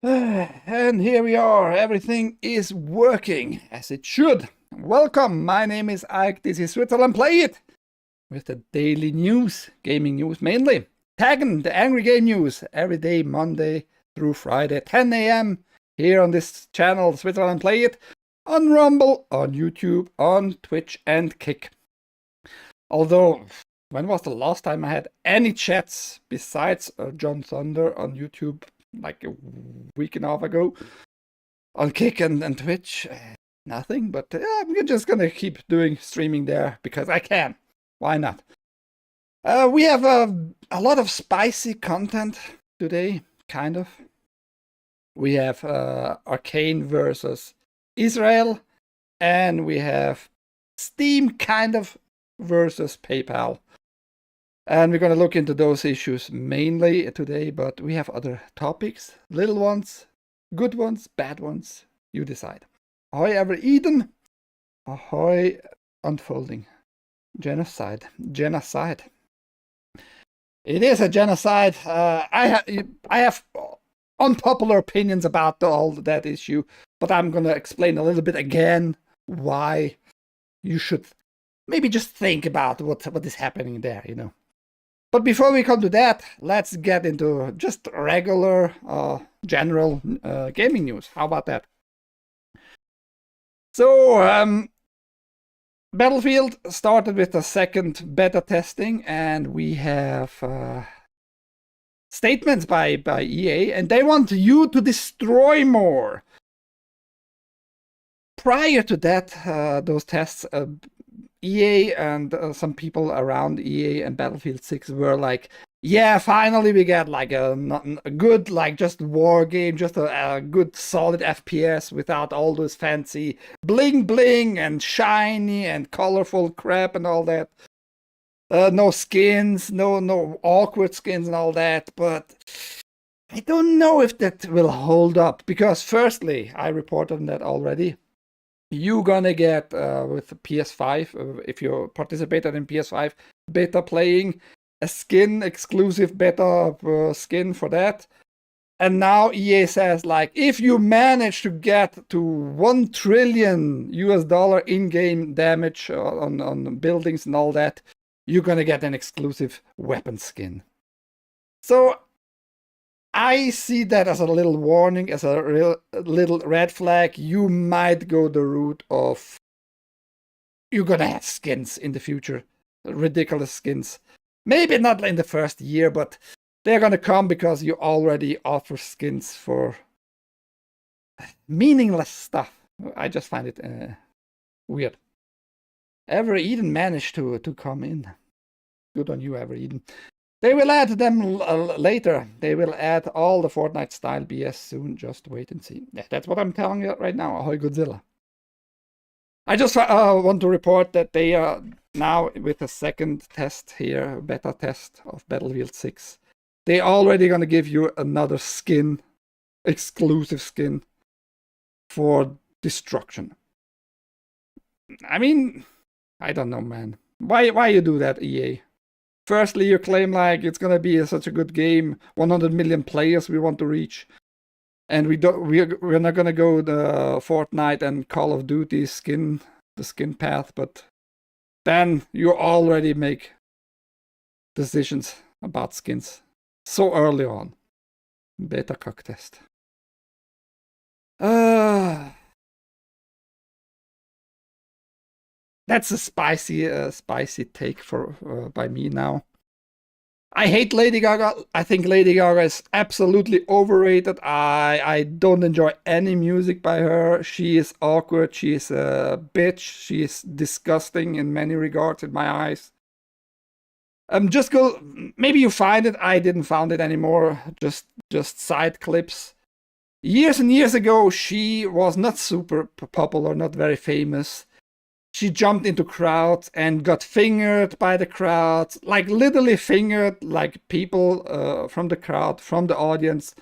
And here we are. Everything is working as it should. Welcome. My name is Ike. This is Switzerland.playit with the daily news, gaming news mainly. TAGN, the Angry Game News, every day, Monday through Friday, 10 a.m. here on this channel, Switzerland.playit, on Rumble, on YouTube, on Twitch, and Kick. Although, when was the last time I had any chats besides John Thunder on YouTube? Like a week and a half ago. On Kick and Twitch, nothing. But I'm just gonna keep doing streaming there because I can. Why not? We have a lot of spicy content today, kind of. We have Arcane versus Isreal, and we have Steam kind of versus PayPal. And we're going to look into those issues mainly today, but we have other topics, little ones, good ones, bad ones, you decide. Ahoy ever Eden, ahoy unfolding, genocide. It is a genocide. I have unpopular opinions about all that issue, but I'm going to explain a little bit again why you should maybe just think about what is happening there, you know. But before we come to that, let's get into just regular, general gaming news. How about that? So, Battlefield started with the second beta testing, and we have statements by EA, and they want you to destroy more. Prior to that, those tests, EA and some people around EA and Battlefield 6 were like, yeah, finally we get like a good, like just war game, just a good solid FPS without all those fancy bling bling and shiny and colorful crap and all that. No skins, no awkward skins and all that, but I don't know if that will hold up because firstly, I reported on that already. You're gonna get with the PS5, if you participated in PS5 beta playing, a skin exclusive beta skin for that. And now EA says, like, if you manage to get to $1 trillion in-game damage on buildings and all that, you're gonna get an exclusive weapon skin. So I see that as a little warning, as a little red flag. You might go the route of you're gonna have skins in the future, ridiculous skins. Maybe not in the first year, but they're gonna come because you already offer skins for meaningless stuff. I just find it weird. Ever Eden managed to come in. Good on you, Ever Eden. They will add them later. They will add all the Fortnite style BS soon. Just wait and see. Yeah, that's what I'm telling you right now. Ahoy Godzilla. I just want to report that they are now with the second test here, beta test of Battlefield 6. They're already going to give you another skin, exclusive skin for destruction. I mean, I don't know, man. Why you do that, EA? Firstly, you claim like it's gonna be such a good game, 100 million players we want to reach, and we're not gonna go the Fortnite and Call of Duty the skin path, but then you already make decisions about skins so early on. Beta cock test. That's a spicy take by me now. I hate Lady Gaga. I think Lady Gaga is absolutely overrated. I don't enjoy any music by her. She is awkward. She is a bitch. She is disgusting in many regards in my eyes. Just go. Maybe you find it. I didn't find it anymore. Just side clips. Years and years ago, she was not super popular, not very famous. She jumped into crowds and got fingered by the crowd, like literally fingered, like people from the crowd, from the audience,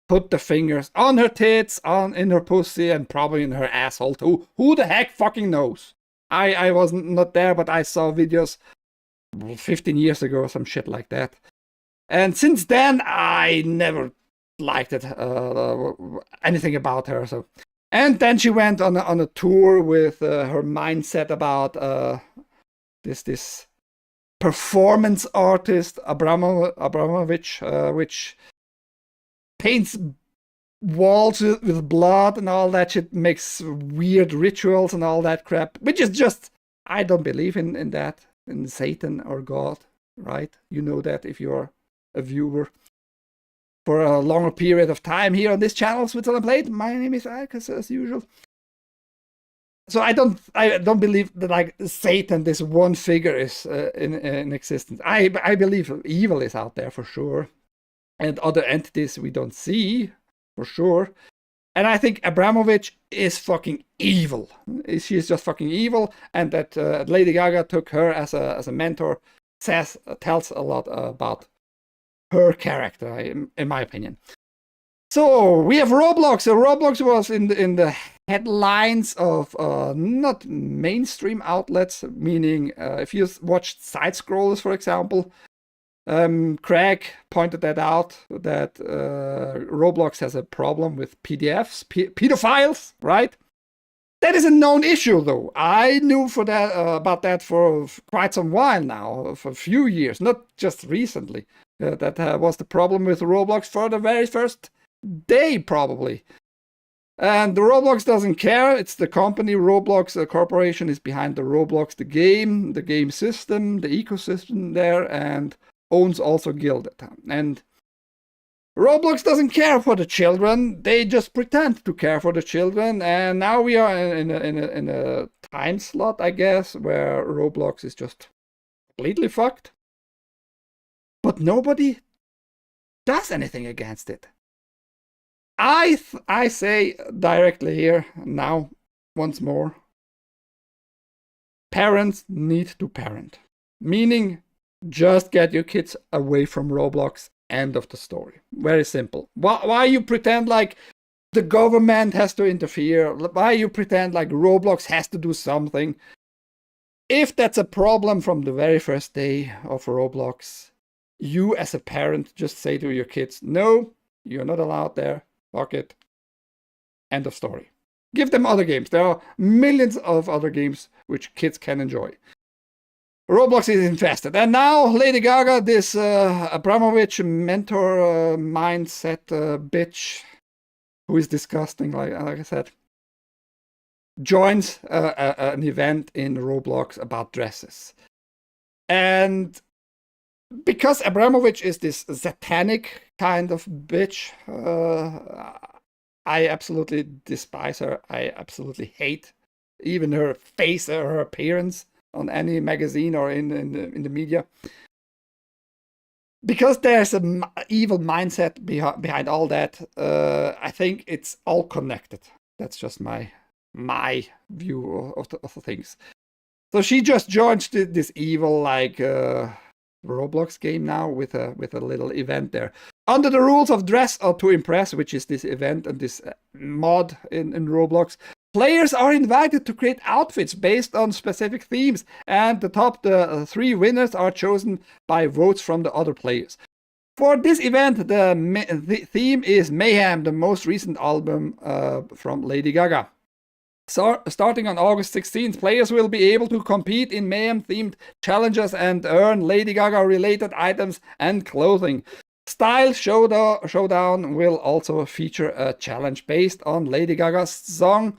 put the fingers on her tits, in her pussy, and probably in her asshole too. Who the heck fucking knows? I was not there, but I saw videos 15 years ago or some shit like that. And since then, I never liked it, anything about her. So, and then she went on a tour with her mindset about this performance artist Abramovich, which paints walls with blood and all that shit, makes weird rituals and all that crap, which is just, I don't believe in that, in Satan or God, right? You know that if you're a viewer for a longer period of time here on this channel, Switzerland.playit. My name is Ike, as usual. So I don't believe that like Satan, this one figure, is in existence. I believe evil is out there for sure, and other entities we don't see for sure. And I think Abramovich is fucking evil. She's just fucking evil, and that Lady Gaga took her as a mentor tells a lot about her character, in my opinion. So we have Roblox. So Roblox was in the headlines of not mainstream outlets, meaning if you watched side scrollers, for example. Craig pointed that out, that Roblox has a problem with PDFs, pedophiles, right? That is a known issue, though. I knew about that for quite some while now, for a few years, not just recently. That was the problem with Roblox for the very first day, probably. And the Roblox doesn't care. It's the company Roblox, the corporation, is behind the Roblox, the game system, the ecosystem there, and owns also Gilded. And Roblox doesn't care for the children. They just pretend to care for the children. And now we are in a time slot, I guess, where Roblox is just completely fucked. But nobody does anything against it. I say directly here now, once more, parents need to parent. Meaning, just get your kids away from Roblox. End of the story. Very simple. Why you pretend like the government has to interfere? Why you pretend like Roblox has to do something? If that's a problem from the very first day of Roblox, you as a parent just say to your kids, no, you're not allowed there. Fuck it. End of story. Give them other games. There are millions of other games which kids can enjoy. Roblox is infested. And now Lady Gaga, this Abramovich mentor mindset bitch, who is disgusting, like I said, joins an event in Roblox about dresses. And because Abramovich is this satanic kind of bitch, I absolutely despise her. I absolutely hate even her face or her appearance on any magazine or in the media, because there's an evil mindset behind all that. I think it's all connected. That's just my view of the things. So she just joined this evil like Roblox game now with a little event there under the rules of Dress or to Impress, which is this event and this mod in Roblox. Players are invited to create outfits based on specific themes, and the top 3 winners are chosen by votes from the other players. For this event, the theme is Mayhem, the most recent album from Lady Gaga. So, starting on August 16th, players will be able to compete in Mayhem-themed challenges and earn Lady Gaga-related items and clothing. Style Showdown will also feature a challenge based on Lady Gaga's song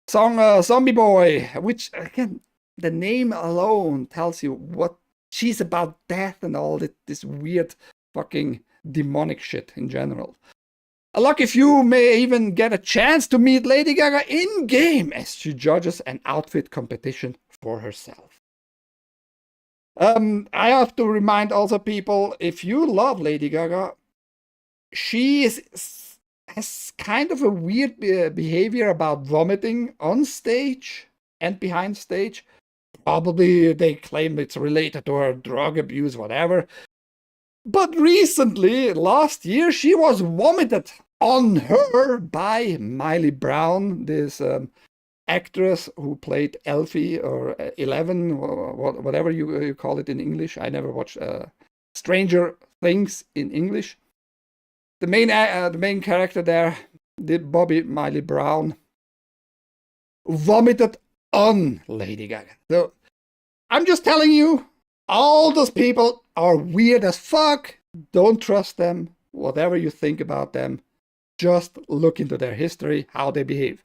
Zombie Boy, which, again, the name alone tells you what she's about, death and all this weird fucking demonic shit in general. A lucky few may even get a chance to meet Lady Gaga in-game as she judges an outfit competition for herself. I have to remind also people, if you love Lady Gaga, she has kind of a weird behavior about vomiting on stage and behind stage. Probably they claim it's related to her drug abuse, whatever. But recently, last year, she was vomited on her by Miley Brown, this actress who played Elfie or 11, or whatever you call it in English. I never watched Stranger Things in English. the main character there, did Bobby Miley Brown, vomited on Lady Gaga. So I'm just telling you, all those people are weird as fuck. Don't trust them. Whatever you think about them, just look into their history, how they behave.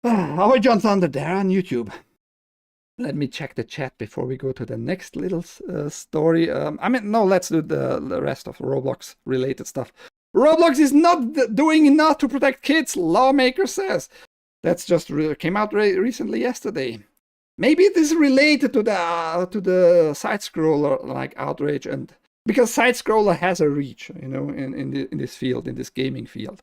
Our John Thunder there on YouTube. Let me check the chat before we go to the next little story. No, let's do the rest of Roblox related stuff. Roblox is not doing enough to protect kids, lawmaker says. That's just came out recently yesterday. Maybe it is related to the side scroller like outrage, and because side scroller has a reach, in this field, in this gaming field.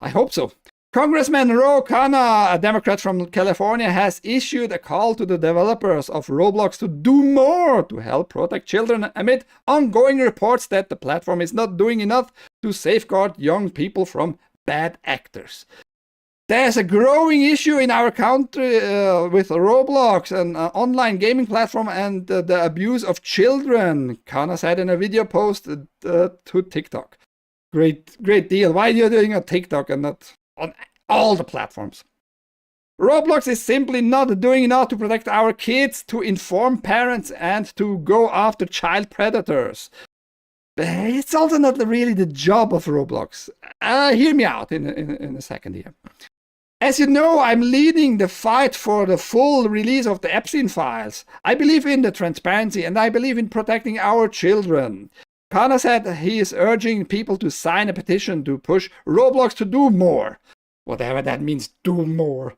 I hope so. Congressman Ro Khanna, a Democrat from California, has issued a call to the developers of Roblox to do more to help protect children amid ongoing reports that the platform is not doing enough to safeguard young people from bad actors. There's a growing issue in our country with Roblox, an online gaming platform, and the abuse of children, Khanna said in a video post to TikTok. Great deal. Why are you doing a TikTok and not on all the platforms? Roblox is simply not doing enough to protect our kids, to inform parents, and to go after child predators. It's also not really the job of Roblox. Hear me out in a second here. As you know, I'm leading the fight for the full release of the Epstein files. I believe in the transparency and I believe in protecting our children. Khanna said he is urging people to sign a petition to push Roblox to do more. Whatever that means, do more.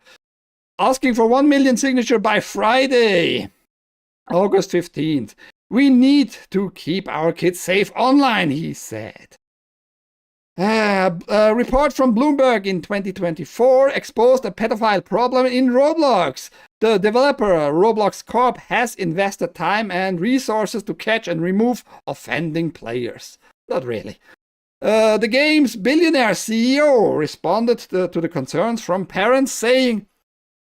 Asking for 1 million signatures by Friday, August 15th. We need to keep our kids safe online, he said. A report from Bloomberg in 2024 exposed a pedophile problem in Roblox. The developer, Roblox Corp, has invested time and resources to catch and remove offending players. Not really. The game's billionaire CEO responded to the concerns from parents, saying,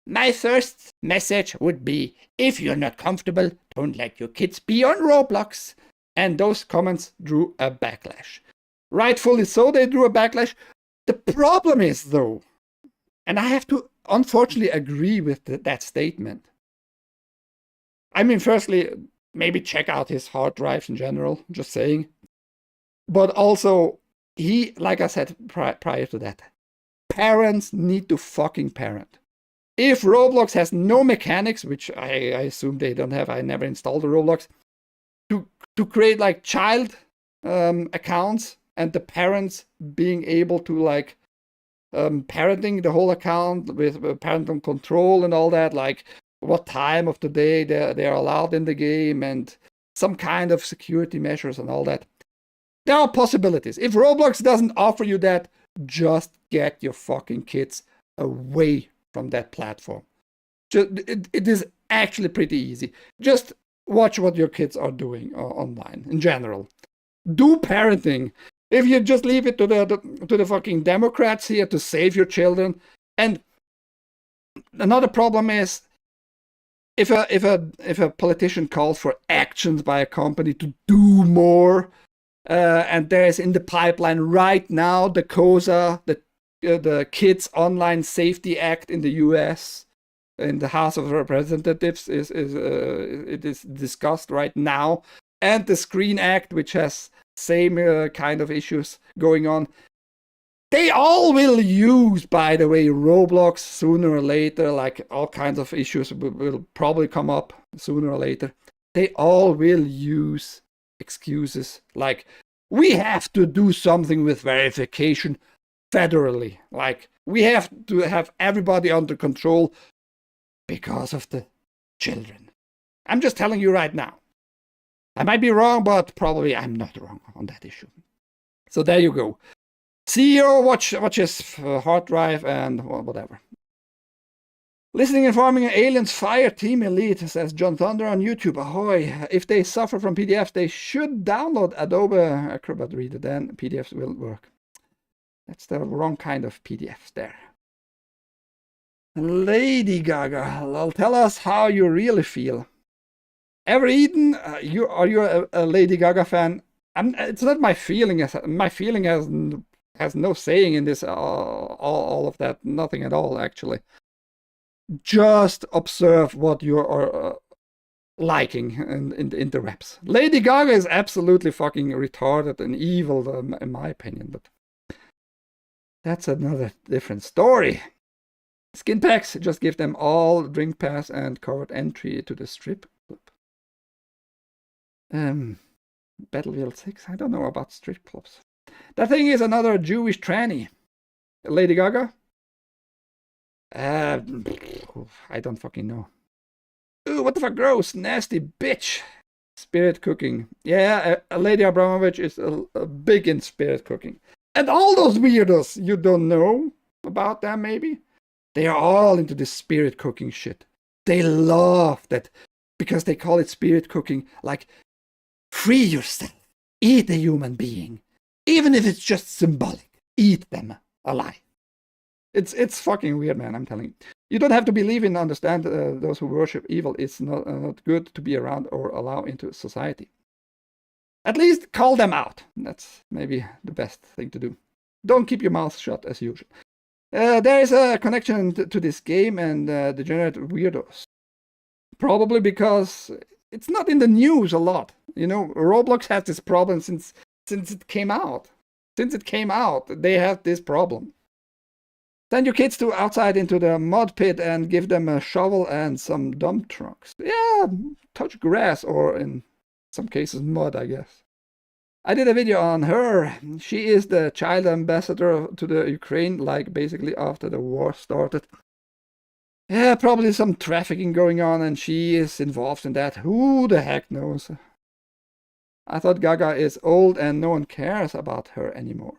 "My first message would be, if you're not comfortable, don't let your kids be on Roblox." And those comments drew a backlash. Rightfully so, they drew a backlash. The problem is, though, and I have to unfortunately agree with that statement. I mean, firstly, maybe check out his hard drives in general, just saying. But also, like I said prior to that, parents need to fucking parent. If Roblox has no mechanics, which I assume they don't have, I never installed a Roblox, to create like child accounts, and the parents being able to like parenting the whole account with parental control and all that, like what time of the day they're allowed in the game and some kind of security measures and all that. There are possibilities. If Roblox doesn't offer you that, just get your fucking kids away from that platform. It is actually pretty easy. Just watch what your kids are doing online in general. Do parenting. If you just leave it to the fucking Democrats here to save your children. And another problem is if a politician calls for actions by a company to do more, and there's in the pipeline right now the COSA, the Kids Online Safety Act in the U.S. in the House of Representatives it is discussed right now, and the Screen Act, which has same kind of issues going on. They all will use, by the way, Roblox sooner or later. Like all kinds of issues will probably come up sooner or later. They all will use excuses like, we have to do something with verification federally. Like, we have to have everybody under control because of the children. I'm just telling you right now. I might be wrong, but probably I'm not wrong on that issue. So there you go. CEO watches hard drive and whatever. Listening and farming aliens fire team elite, says John Thunder on YouTube. Ahoy. If they suffer from PDFs, they should download Adobe Acrobat Reader. Then PDFs will work. That's the wrong kind of PDFs there. Lady Gaga, tell us how you really feel. Ever Eden, are you a Lady Gaga fan? It's not my feeling. My feeling has no saying in this. All of that. Nothing at all, actually. Just observe what you are liking in the reps. Lady Gaga is absolutely fucking retarded and evil, in my opinion, but that's another different story. Skin packs, just give them all drink pass and covered entry to the strip club. Battlefield 6, I don't know about strip clubs. That thing is another Jewish tranny. Lady Gaga? I don't fucking know. Ooh, what the fuck, gross, nasty bitch. Spirit cooking. Yeah, Lady Abramovich is big in spirit cooking. And all those weirdos you don't know about them, maybe? They are all into this spirit cooking shit. They love that because they call it spirit cooking, like, free yourself. Eat a human being. Even if it's just symbolic. Eat them alive. It's fucking weird, man, I'm telling you. You don't have to believe in and understand those who worship evil. It's not good to be around or allow into society. At least call them out. That's maybe the best thing to do. Don't keep your mouth shut as usual. There is a connection to this game and degenerate weirdos. Probably because it's not in the news a lot. You know, Roblox has this problem since it came out. Since it came out, they have this problem. Send your kids to outside into the mud pit and give them a shovel and some dump trucks. Yeah, touch grass, or in some cases mud, I guess. I did a video on her. She is the child ambassador to the Ukraine, like basically after the war started. Yeah, probably some trafficking going on and she is involved in that. Who the heck knows? I thought Gaga is old and no one cares about her anymore.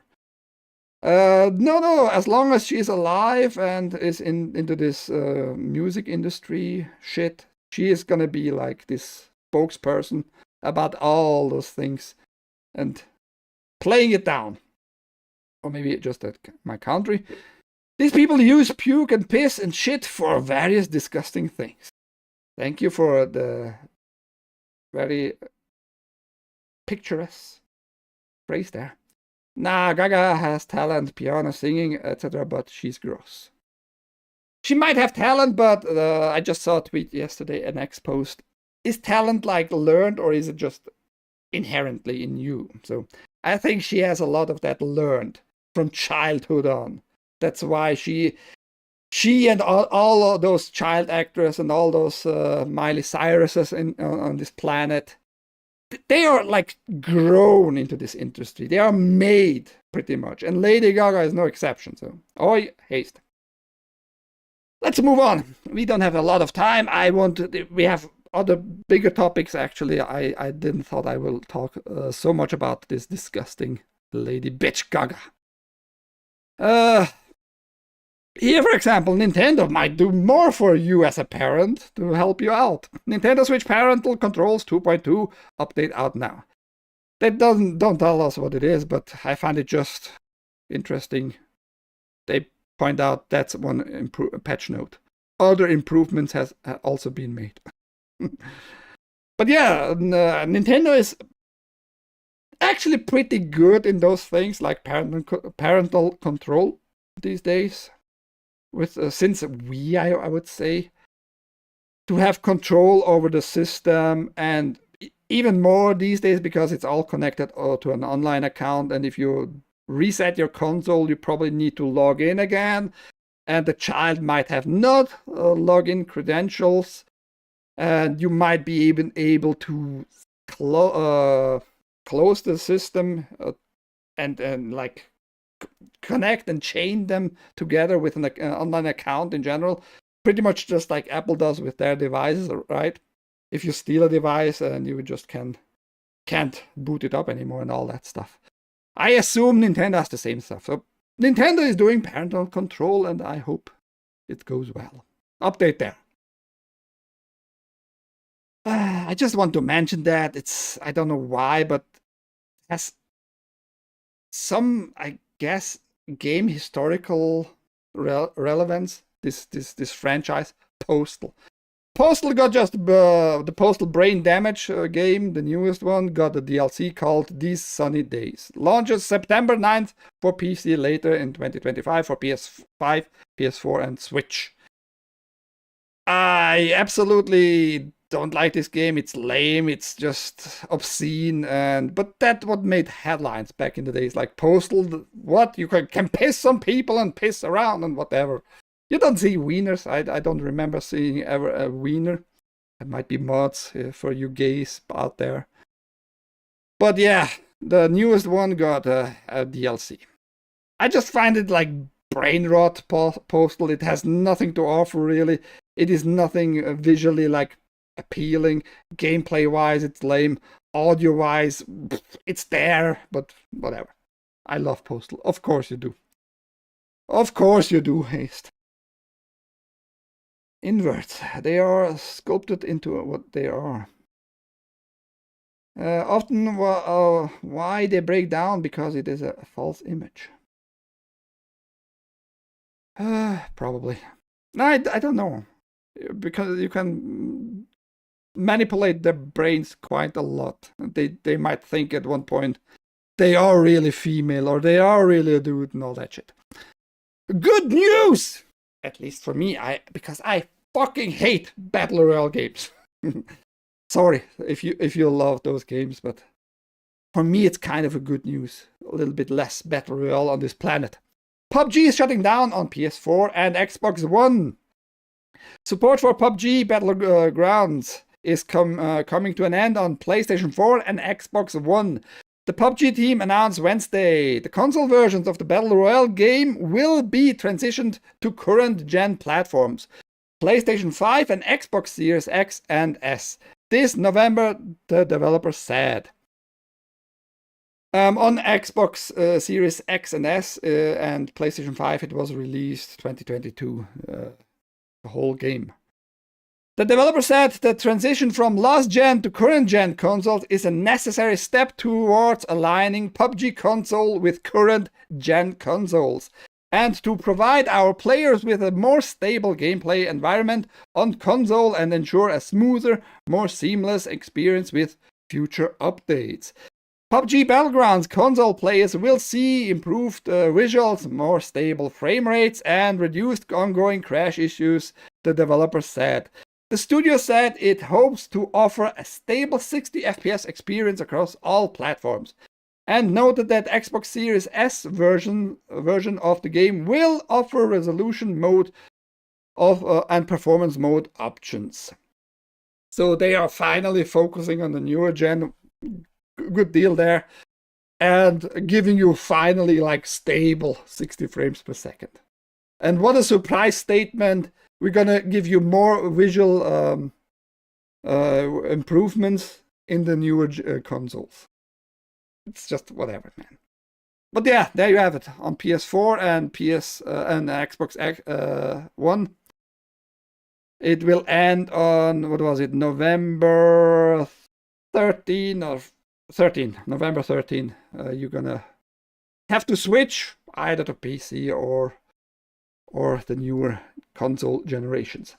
No, as long as she's alive and is into this music industry shit, she is gonna be like this spokesperson about all those things and playing it down. Or maybe just at my country. These people use puke and piss and shit for various disgusting things. Thank you for the very picturesque phrase there. Nah, Gaga has talent, piano, singing, etc., but she's gross. She might have talent, but I just saw a tweet yesterday, an ex post. Is talent like learned, or is it just inherently in you? So I think she has a lot of that learned from childhood on. That's why she and all of those child actors and all those Miley Cyruses on this planet, they are like grown into this industry. They are made pretty much. And Lady Gaga is no exception. So, haste. Let's move on. We don't have a lot of time. We have other bigger topics, actually. I didn't thought I will talk so much about this disgusting lady bitch Gaga. Here, for example, Nintendo might do more for you as a parent to help you out. Nintendo Switch Parental Controls 2.2 update out now. They don't tell us what it is, but I find it just interesting. They point out that's one patch note. Other improvements has also been made. But yeah, Nintendo is actually pretty good in those things like parental control these days. With since Wii, I would say, to have control over the system, and even more these days because it's all connected to an online account, and if you reset your console, you probably need to log in again, and the child might have not login credentials, and you might be even able to close the system and like connect and chain them together with an online account in general, pretty much just like Apple does with their devices, right? If you steal a device and you just can't boot it up anymore and all that stuff. I assume Nintendo has the same stuff. So Nintendo is doing parental control, and I hope it goes well. Update there. I just want to mention that I don't know why, but it has some, I guess, game historical relevance. This franchise, Postal. Postal got just the Postal Brain Damage game, the newest one, got a DLC called These Sunny Days. Launches September 9th for PC, later in 2025 for PS5, PS4, and Switch. I absolutely don't like this game. It's lame. It's just obscene. But that's what made headlines back in the days. Like Postal, what? You can piss on people and piss around and whatever. You don't see wieners. I don't remember seeing ever a wiener. It might be mods for you gays out there. But yeah, the newest one got a DLC. I just find it like brain rot. Postal. It has nothing to offer really. It is nothing visually like appealing. Gameplay wise, it's lame. Audio wise, it's there, but whatever. I love Postal. Of course you do. Of course you do, Haste. Inverts. They are sculpted into what they are. Often why they break down, because it is a false image. Probably. No, I don't know. Because you can manipulate their brains quite a lot. They might think at one point they are really female or they are really a dude and all that shit. Good news! At least for me, because I fucking hate Battle Royale games. Sorry if you love those games, but for me it's kind of a good news. A little bit less Battle Royale on this planet. PUBG is shutting down on PS4 and Xbox One. Support for PUBG Battlegrounds is coming to an end on PlayStation 4 and Xbox One. The PUBG team announced Wednesday the console versions of the Battle Royale game will be transitioned to current-gen platforms, PlayStation 5 and Xbox Series X and S. This November, the developer said. On Xbox Series X and S and PlayStation 5, it was released 2022, the whole game. The developer said the transition from last-gen to current-gen consoles is a necessary step towards aligning PUBG console with current-gen consoles, and to provide our players with a more stable gameplay environment on console and ensure a smoother, more seamless experience with future updates. PUBG Battlegrounds console players will see improved visuals, more stable frame rates, and reduced ongoing crash issues, the developer said. The studio said it hopes to offer a stable 60 FPS experience across all platforms, and noted that Xbox Series S version of the game will offer resolution mode and performance mode options. So they are finally focusing on the newer gen. Good deal there, and giving you finally like stable 60 frames per second. And what a surprise statement! We're gonna give you more visual improvements in the newer consoles. It's just whatever, man. But yeah, there you have it on PS4 and and Xbox One. It will end on, what was it, November 13 or 13, November 13. You're gonna have to switch either to PC or the newer console generations.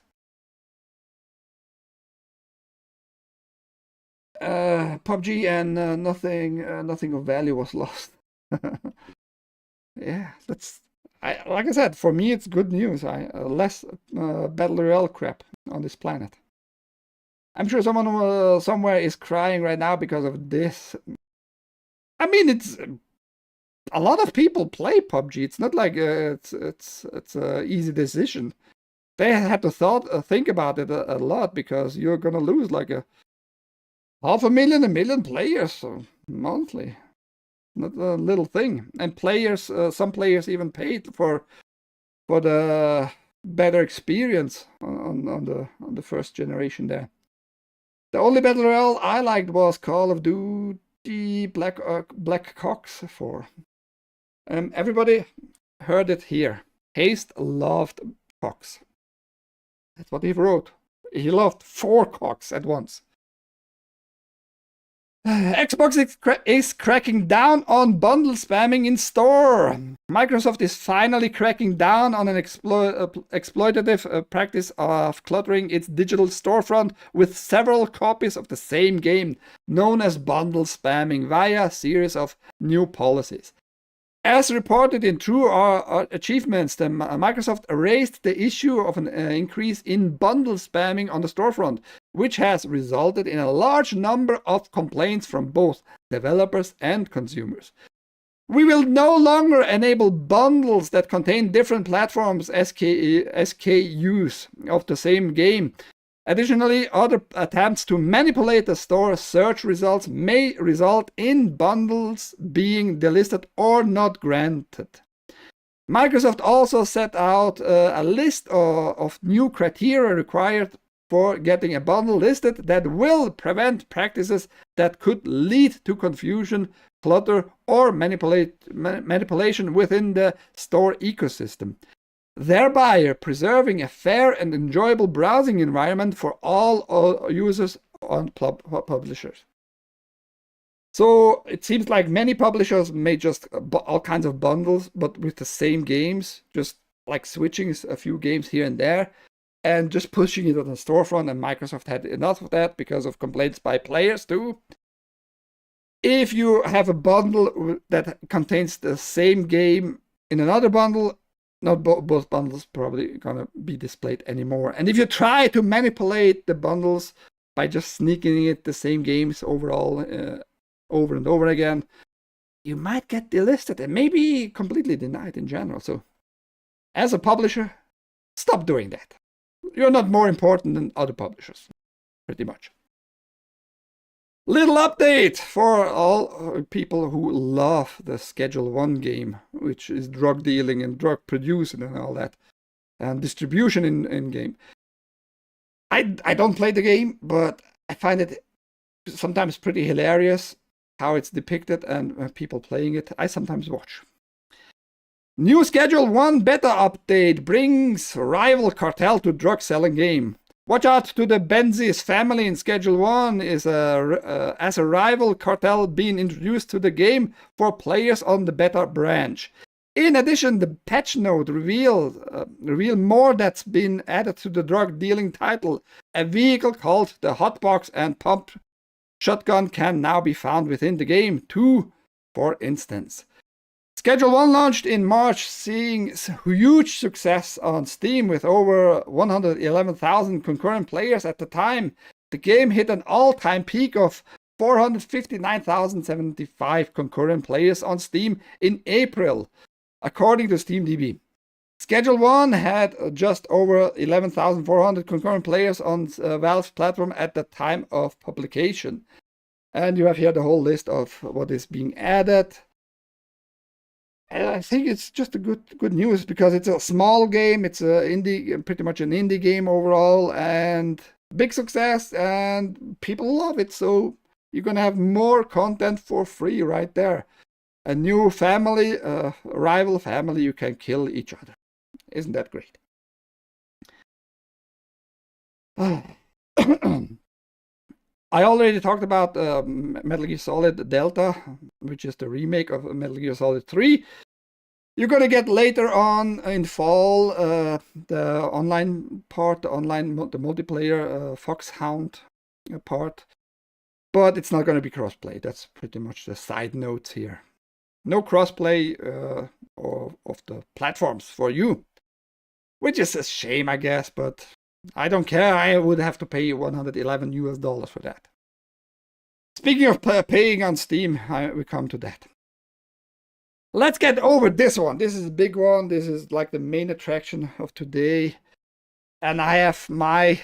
PUBG and nothing of value was lost. Yeah, like I said, for me it's good news. Less Battle Royale crap on this planet. I'm sure someone somewhere is crying right now because of this. I mean, it's a lot of people play PUBG. It's not like it's an easy decision. They had to think about it a lot, because you're gonna lose like a 500,000, 1 million players monthly. Not a little thing. And players, some players even paid for the better experience on the first generation there. The only Battle Royale I liked was Call of Duty Black Ops 4. Everybody heard it here. Haste loved cocks. That's what he wrote. He loved 4 cocks at once. Xbox is cracking down on bundle spamming in store. Microsoft is finally cracking down on an exploitative practice of cluttering its digital storefront with several copies of the same game, known as bundle spamming, via a series of new policies. As reported in True Achievements, Microsoft raised the issue of an increase in bundle spamming on the storefront, which has resulted in a large number of complaints from both developers and consumers. We will no longer enable bundles that contain different platforms SKUs of the same game. Additionally, other attempts to manipulate the store search results may result in bundles being delisted or not granted. Microsoft also set out a list of new criteria required for getting a bundle listed that will prevent practices that could lead to confusion, clutter, or manipulation within the store ecosystem, thereby preserving a fair and enjoyable browsing environment for all users and publishers. So it seems like many publishers made just all kinds of bundles, but with the same games, just like switching a few games here and there, and just pushing it on the storefront, and Microsoft had enough of that because of complaints by players too. If you have a bundle that contains the same game in another bundle, not both bundles probably gonna be displayed anymore. And if you try to manipulate the bundles by just sneaking it the same games overall over and over again, you might get delisted and maybe completely denied in general. So as a publisher, stop doing that. You're not more important than other publishers, pretty much. Little update for all people who love the Schedule 1 game, which is drug dealing and drug producing and all that, and distribution in game. I don't play the game, but I find it sometimes pretty hilarious how it's depicted and people playing it. I sometimes watch. New Schedule 1 beta update brings rival cartel to drug selling game. Watch out to the Benzis family in Schedule 1 as a rival cartel being introduced to the game for players on the beta branch. In addition, the patch note reveal more that's been added to the drug dealing title. A vehicle called the Hotbox and pump shotgun can now be found within the game too, for instance. Schedule 1 launched in March, seeing huge success on Steam with over 111,000 concurrent players at the time. The game hit an all-time peak of 459,075 concurrent players on Steam in April, according to SteamDB. Schedule 1 had just over 11,400 concurrent players on Valve's platform at the time of publication. And you have here the whole list of what is being added. And I think it's just a good news because it's a small game. It's pretty much an indie game overall, and big success, and people love it. So you're gonna have more content for free right there. A new family, rival family, you can kill each other. Isn't that great? I already talked about Metal Gear Solid Delta, which is the remake of Metal Gear Solid 3. You're going to get later on in fall the online part, the multiplayer Foxhound part. But it's not going to be crossplay. That's pretty much the side notes here. No crossplay of the platforms for you, which is a shame, I guess, but I don't care. I would have to pay $111 for that. Speaking of paying on Steam, we come to that. Let's get over this one. This is a big one. This is like the main attraction of today. And I have my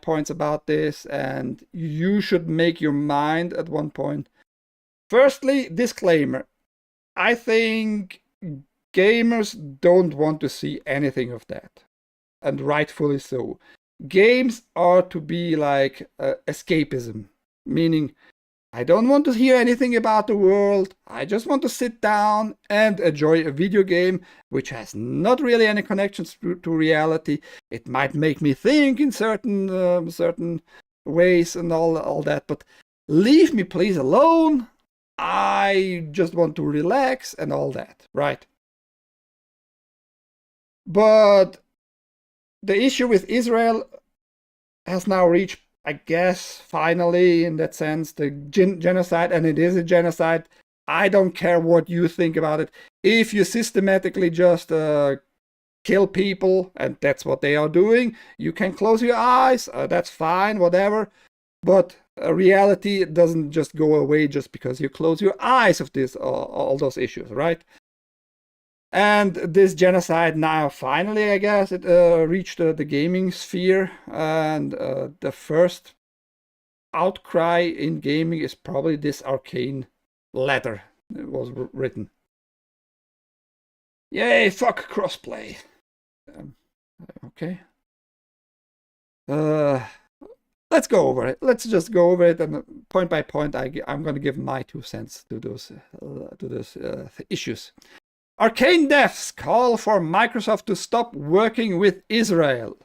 points about this, and you should make your mind at one point. Firstly, disclaimer. I think gamers don't want to see anything of that. And rightfully so. Games are to be like escapism, meaning I don't want to hear anything about the world. I just want to sit down and enjoy a video game which has not really any connections to reality. It might make me think in certain ways and all that, but Leave me please alone. I just want to relax and all that, right? But the issue with Israel has now reached, I guess, finally, in that sense, the genocide, and it is a genocide. I don't care what you think about it. If you systematically just kill people, and that's what they are doing, you can close your eyes, that's fine, whatever. But reality doesn't just go away just because you close your eyes of this, all those issues, right? And this genocide now, finally, I guess, it reached the gaming sphere, and the first outcry in gaming is probably this arcane letter that was written. Yay, fuck crossplay. Okay. Let's go over it. Let's just go over it, and point by point, I'm going to give my 2 cents to those issues. Arcane devs call for Microsoft to stop working with Israel.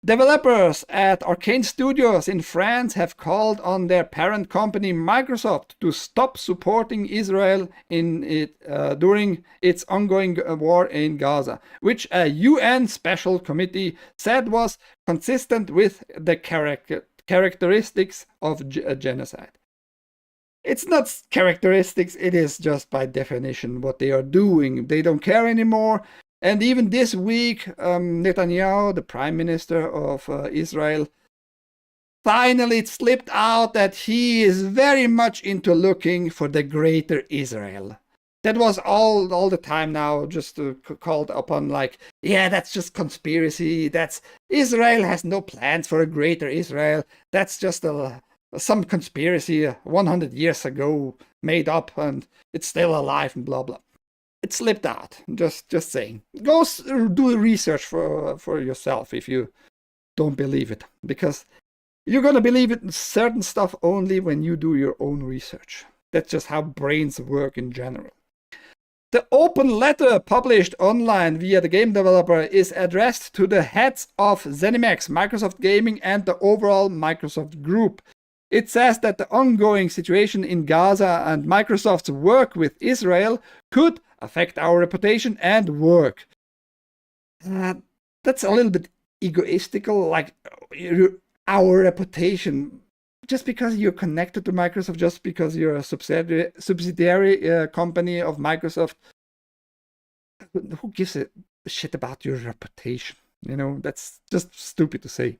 Developers at Arcane Studios in France have called on their parent company Microsoft to stop supporting Israel during its ongoing war in Gaza, which a UN special committee said was consistent with the characteristics of genocide. It's not characteristics, it is just by definition what they are doing. They don't care anymore. And even this week, Netanyahu, the prime minister of Israel, finally slipped out that he is very much into looking for the greater Israel. That was all the time now just called upon, like, yeah, that's just conspiracy. That's Israel has no plans for a greater Israel. That's just some conspiracy 100 years ago made up, and it's still alive and blah blah. It slipped out. Just saying. Go do research for yourself if you don't believe it, because you're gonna believe it in certain stuff only when you do your own research. That's just how brains work in general. The open letter published online via the game developer is addressed to the heads of ZeniMax, Microsoft Gaming, and the overall Microsoft Group. It says that the ongoing situation in Gaza and Microsoft's work with Israel could affect our reputation and work. That's a little bit egoistical, like our reputation. Just because you're connected to Microsoft, just because you're a subsidiary company of Microsoft, who gives a shit about your reputation? You know, that's just stupid to say.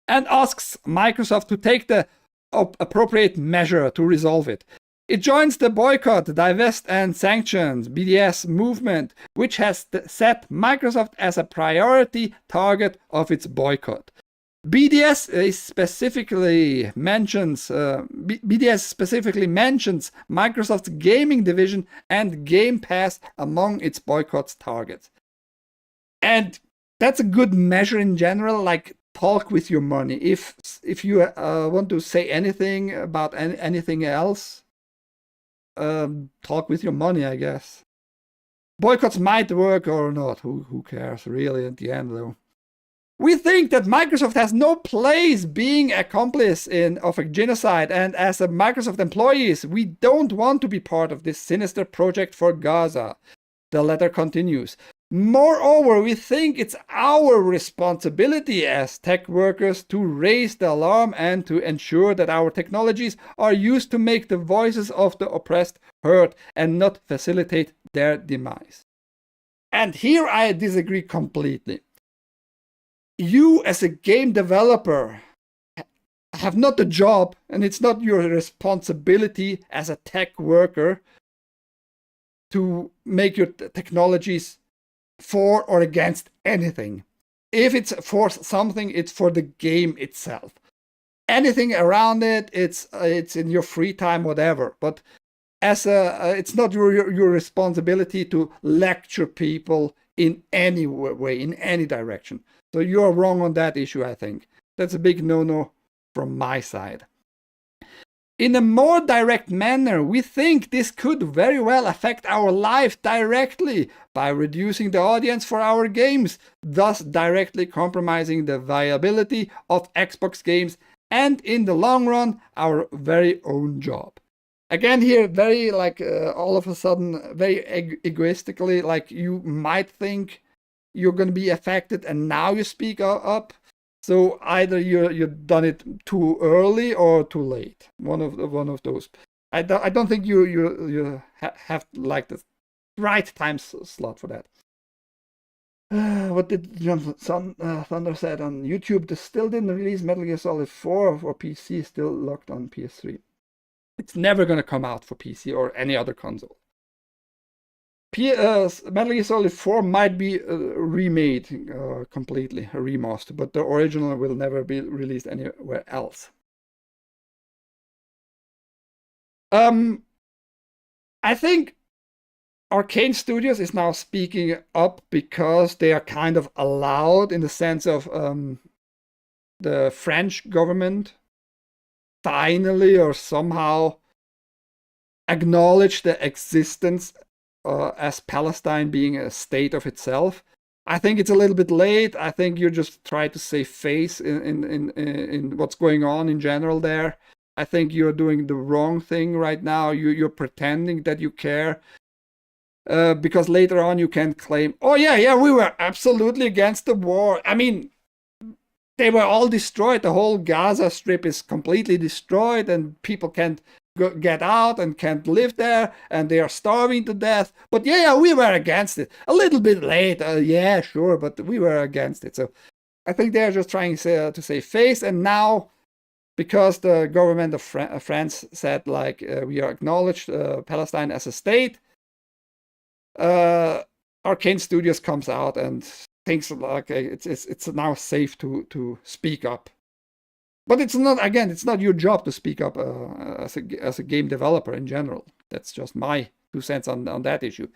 And asks Microsoft to take the appropriate measure to resolve it. It joins the boycott, divest and sanctions (BDS) movement, which has set Microsoft as a priority target of its boycott. BDS specifically mentions Microsoft's gaming division and Game Pass among its boycott targets. And that's a good measure in general, like, talk with your money. If you want to say anything about anything else, talk with your money, I guess. Boycotts might work or not. Who cares, really, at the end, though. We think that Microsoft has no place being accomplice of a genocide, and as a Microsoft employees, we don't want to be part of this sinister project for Gaza. The letter continues. Moreover, we think it's our responsibility as tech workers to raise the alarm and to ensure that our technologies are used to make the voices of the oppressed heard and not facilitate their demise. And here I disagree completely. You, as a game developer, have not the job, and it's not your responsibility as a tech worker to make your technologies for or against anything. If it's for something, it's for the game itself. Anything around it, it's in your free time, whatever. But it's not your responsibility to lecture people in any way, in any direction. So you're wrong on that issue, I think. That's a big no-no from my side. In a more direct manner, we think this could very well affect our life directly by reducing the audience for our games, thus directly compromising the viability of Xbox games and in the long run, our very own job. Again, here, very like all of a sudden, very egoistically, like you might think you're going to be affected and now you speak up. So either you've done it too early or too late. One of those. I don't think you have like the right time slot for that. What did Thunder said on YouTube? They still didn't release Metal Gear Solid 4 for PC, still locked on PS3. It's never going to come out for PC or any other console. Metal Gear Solid 4 might be remade completely, a remaster, but the original will never be released anywhere else. I think Arcane Studios is now speaking up because they are kind of allowed in the sense of the French government finally or somehow acknowledge the existence as Palestine being a state of itself. I think it's a little bit late. I think you're just trying to save face in what's going on in general there. I think you're doing the wrong thing right now. You're pretending that you care. Because later on you can claim, oh yeah, we were absolutely against the war. I mean, they were all destroyed. The whole Gaza Strip is completely destroyed and people can't get out and can't live there and they are starving to death. But yeah, we were against it. A little bit late, yeah, sure, but we were against it. So I think they're just trying to save face. And now, because the government of France said, like, we are acknowledged Palestine as a state, Arcane Studios comes out and thinks like it's now safe to speak up. But it's not your job to speak up as a game developer in general. That's just my 2 cents on that issue.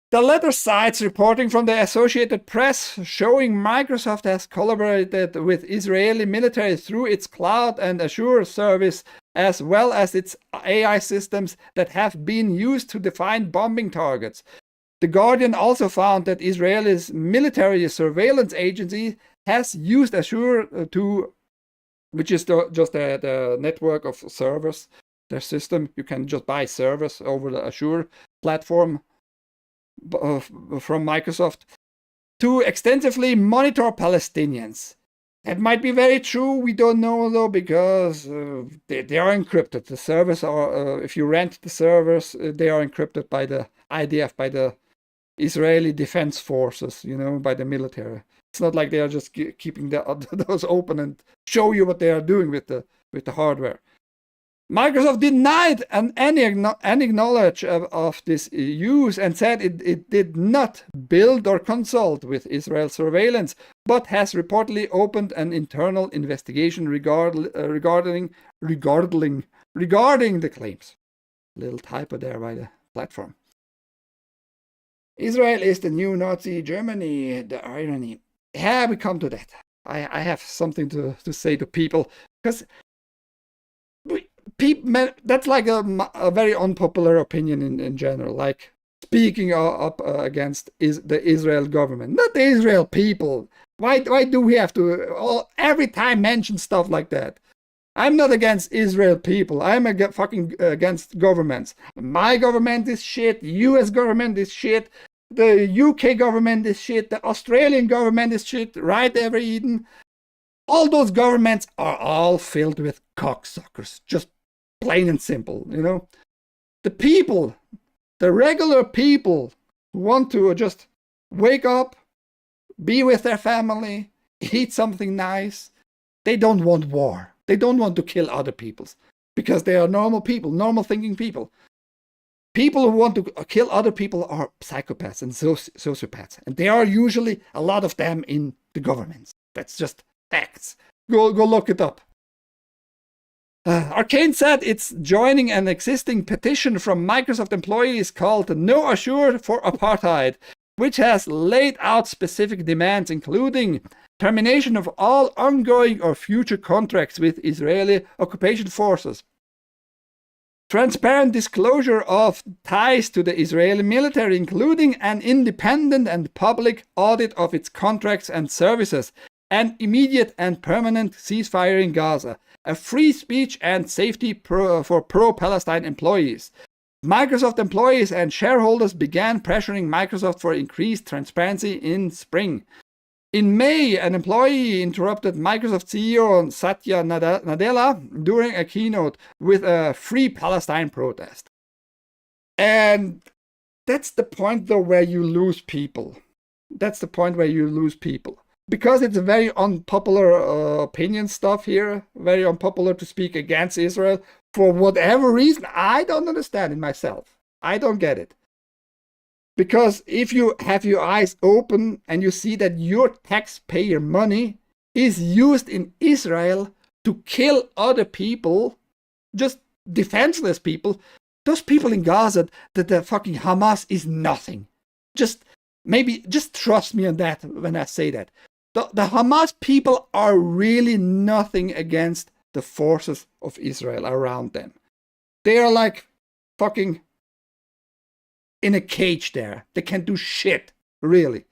The letter cites reporting from the Associated Press showing Microsoft has collaborated with Israeli military through its cloud and Azure service, as well as its AI systems that have been used to define bombing targets. The Guardian also found that Israel's military surveillance agency has used Azure which is just the network of servers, their system. You can just buy servers over the Azure platform from Microsoft to extensively monitor Palestinians. That might be very true. We don't know though, because they are encrypted. The servers are, if you rent the servers, they are encrypted by the IDF, by the Israeli Defense Forces, by the military. It's not like they are just keeping those open and show you what they are doing with the hardware. Microsoft denied any knowledge of this use and said it did not build or consult with Israel's surveillance, but has reportedly opened an internal investigation regarding the claims. Little typo there by the platform. Israel is the new Nazi Germany, the irony. Yeah, we come to that. I have something to say to people, because that's like a very unpopular opinion in general, like speaking up against the Israel government, not the Israel people. Why do we have to every time mention stuff like that? I'm not against Israel people. I'm fucking against governments. My government is shit. US government is shit. The UK government is shit. The Australian government is shit. Right, Ever Eden? All those governments are all filled with cocksuckers. Just plain and simple, The people, the regular people who want to just wake up, be with their family, eat something nice, they don't want war. They don't want to kill other people because they are normal people, normal thinking people. People who want to kill other people are psychopaths and sociopaths. And there are usually a lot of them in the governments. That's just facts. Go look it up. Arcane said it's joining an existing petition from Microsoft employees called No Azure for Apartheid, which has laid out specific demands, including termination of all ongoing or future contracts with Israeli occupation forces, transparent disclosure of ties to the Israeli military, including an independent and public audit of its contracts and services, an immediate and permanent ceasefire in Gaza, a free speech and safety for pro-Palestine employees. Microsoft employees and shareholders began pressuring Microsoft for increased transparency in spring. In May, an employee interrupted Microsoft CEO Satya Nadella during a keynote with a Free Palestine protest. And that's the point, though, where you lose people. That's the point where you lose people. Because it's a very unpopular opinion stuff here, very unpopular to speak against Israel. For whatever reason, I don't understand it myself. I don't get it. Because if you have your eyes open and you see that your taxpayer money is used in Israel to kill other people, just defenseless people, those people in Gaza, that the fucking Hamas is nothing. Just trust me on that when I say that. The Hamas people are really nothing against the forces of Israel around them. They are like fucking in a cage there. They can't do shit, really.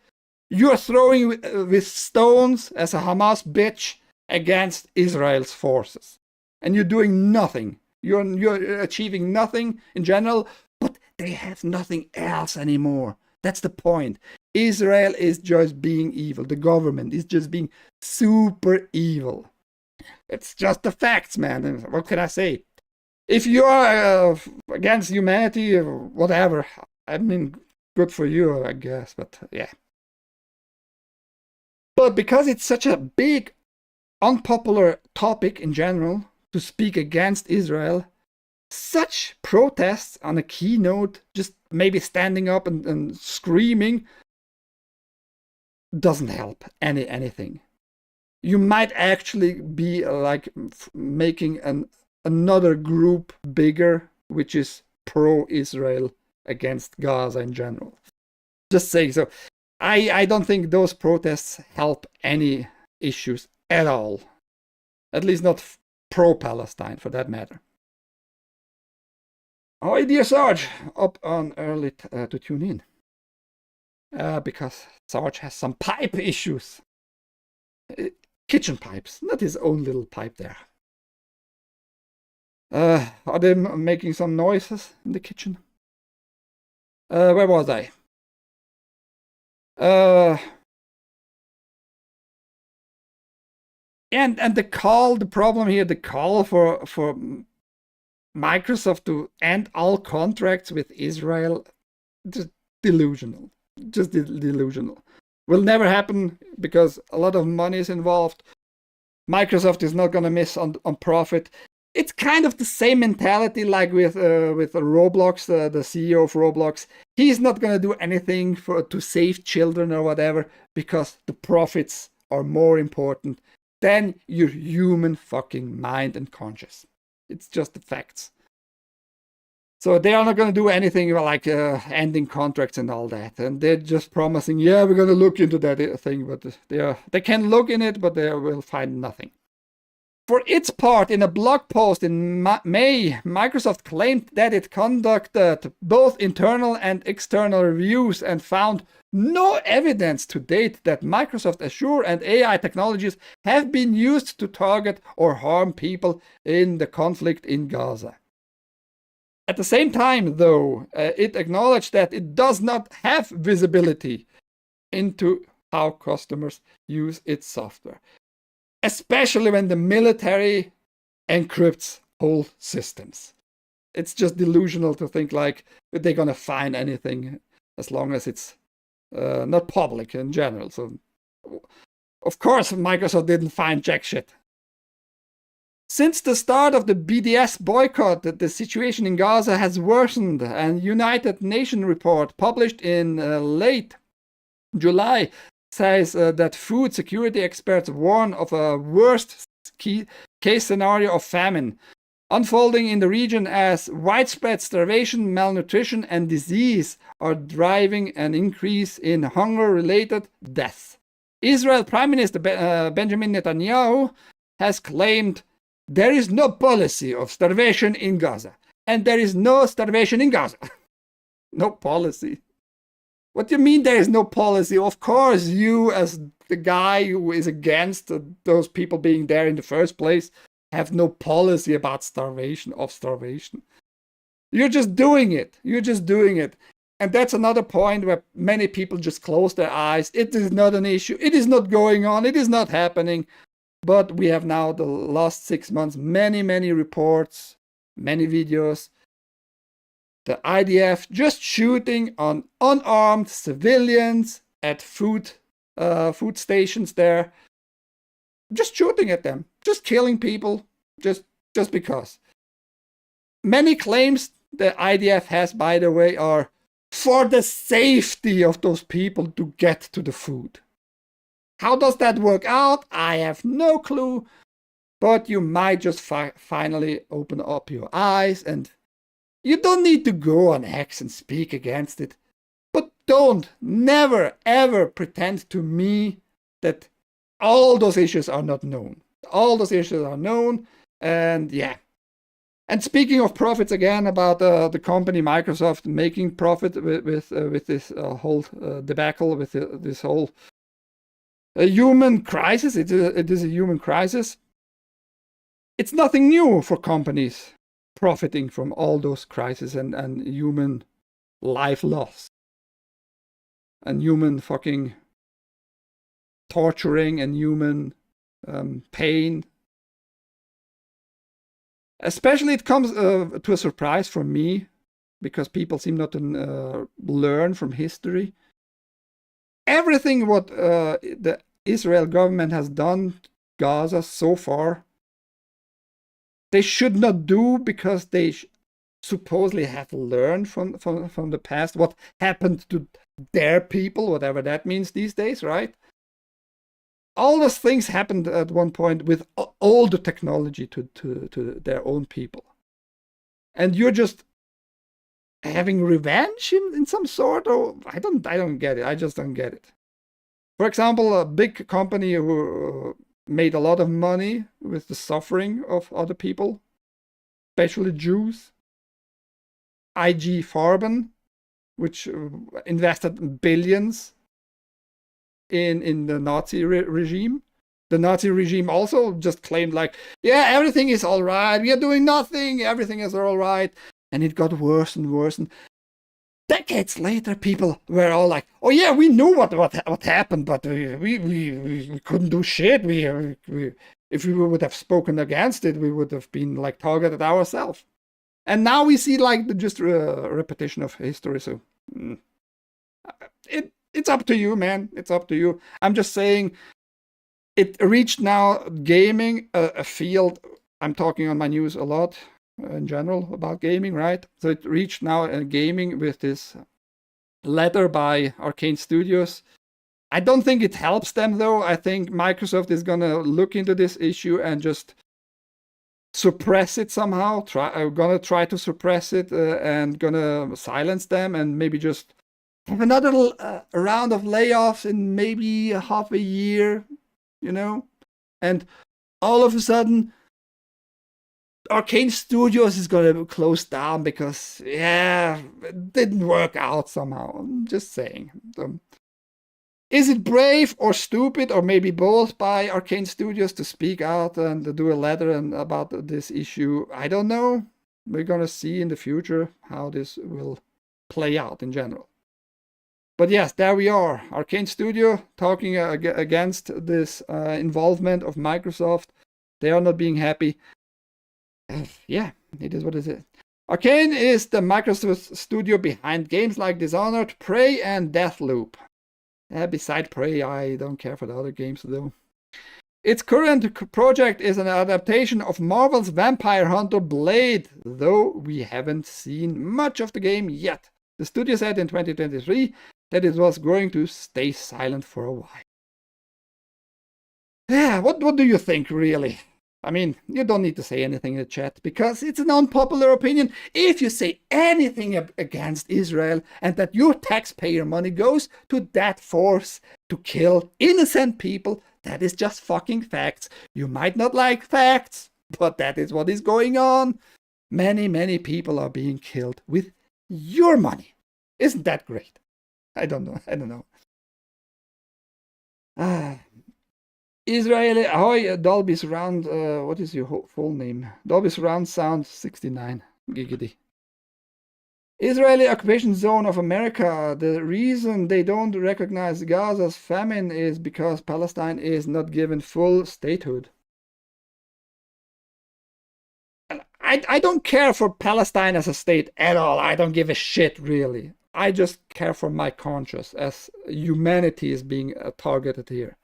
You're throwing with stones as a Hamas bitch against Israel's forces. And you're doing nothing. You're achieving nothing in general, but they have nothing else anymore. That's the point. Israel is just being evil. The government is just being super evil. It's just the facts, man. What can I say? If you are against humanity or whatever, I mean, good for you, I guess. But yeah. But because it's such a big, unpopular topic in general to speak against Israel, such protests on a keynote, just maybe standing up and screaming, doesn't help anything. You might actually be like making another group bigger, which is pro-Israel against Gaza in general. Just saying. So I don't think those protests help any issues at all. At least not pro-Palestine, for that matter. Oh, dear Sarge, up on early to tune in. Because Sarge has some pipe issues. Kitchen pipes, not his own little pipe there. Are they making some noises in the kitchen? Where was I? And the problem here, the call for Microsoft to end all contracts with Israel, just delusional. Just delusional. Will never happen because a lot of money is involved. Microsoft is not going to miss on profit. It's kind of the same mentality like with Roblox, the CEO of Roblox. He's not going to do anything to save children or whatever because the profits are more important than your human fucking mind and conscience. It's just the facts. So they are not going to do anything like ending contracts and all that. And they're just promising, yeah, we're going to look into that thing. But they can look in it, but they will find nothing. For its part, in a blog post in May, Microsoft claimed that it conducted both internal and external reviews and found no evidence to date that Microsoft Azure and AI technologies have been used to target or harm people in the conflict in Gaza. At the same time, though, it acknowledged that it does not have visibility into how customers use its software, especially when the military encrypts whole systems. It's just delusional to think like they're going to find anything as long as it's not public in general. So, of course, Microsoft didn't find jack shit. Since the start of the BDS boycott, the situation in Gaza has worsened. An United Nations report published in late July says that food security experts warn of a worst case scenario of famine unfolding in the region as widespread starvation, malnutrition, and disease are driving an increase in hunger-related deaths. Israel Prime Minister Benjamin Netanyahu has claimed there is no policy of starvation in Gaza, and there is no starvation in Gaza. No policy. What do you mean there is no policy? Of course, you as the guy who is against those people being there in the first place have no policy about starvation. You're just doing it. You're just doing it. And that's another point where many people just close their eyes. It is not an issue. It is not going on. It is not happening. But we have now the last 6 months, many, many reports, many videos. The IDF just shooting on unarmed civilians at food stations there. Just shooting at them. Just killing people. Just because. Many claims the IDF has, by the way, are for the safety of those people to get to the food. How does that work out? I have no clue. But you might just finally open up your eyes, and you don't need to go on X and speak against it. But never, ever pretend to me that all those issues are not known. All those issues are known, and yeah. And speaking of profits again, about the company Microsoft making profit with this whole debacle, with this whole human crisis. It is a human crisis. It's nothing new for companies profiting from all those crises and human life loss. And human fucking torturing and human pain. Especially it comes to a surprise for me, because people seem not to learn from history. Everything what the Israel government has done to Gaza so far, they should not do, because they supposedly have learned from the past what happened to their people, whatever that means these days, right? All those things happened at one point with all the technology to their own people. And you're just having revenge in some sort, or I don't get it. I just don't get it. For example, a big company who made a lot of money with the suffering of other people, especially Jews, IG Farben, which invested billions in the Nazi regime. The Nazi regime also just claimed like, yeah, everything is all right. We are doing nothing. Everything is all right. And it got worse and worse. And decades later, people were all like, oh yeah, we knew what happened, but we couldn't do shit. If we would have spoken against it, we would have been like targeted ourselves. And now we see like just a repetition of history. So it's up to you, man. It's up to you. I'm just saying, it reached now gaming, a field. I'm talking on my news a lot in general about gaming, right? So it reached now gaming with this letter by Arcane Studios. I don't think it helps them, though. I think Microsoft is going to look into this issue and just suppress it somehow. Gonna try to suppress it and gonna silence them, and maybe just have another round of layoffs in maybe half a year, you know? And all of a sudden, Arcane Studios is going to close down because, yeah, it didn't work out somehow. I'm just saying. Is it brave or stupid, or maybe both, by Arcane Studios to speak out and do a letter about this issue? I don't know. We're going to see in the future how this will play out in general. But yes, there we are. Arcane Studio talking against this involvement of Microsoft. They are not being happy. Yeah, it is what it is. Arcane is the Microsoft studio behind games like Dishonored, Prey, and Deathloop. Beside Prey, I don't care for the other games though. Its current project is an adaptation of Marvel's Vampire Hunter Blade, though we haven't seen much of the game yet. The studio said in 2023 that it was going to stay silent for a while. Yeah, what do you think, really? I mean, you don't need to say anything in the chat, because it's an unpopular opinion. If you say anything against Israel and that your taxpayer money goes to that force to kill innocent people, that is just fucking facts. You might not like facts, but that is what is going on. Many, many people are being killed with your money. Isn't that great? I don't know. I don't know. Israeli ahoy, Dolby Surround. What is your full name? Dolby Surround Sound 69. Giggity. Israeli occupation zone of America. The reason they don't recognize Gaza's famine is because Palestine is not given full statehood. I don't care for Palestine as a state at all. I don't give a shit, really. I just care for my conscience, as humanity is being targeted here.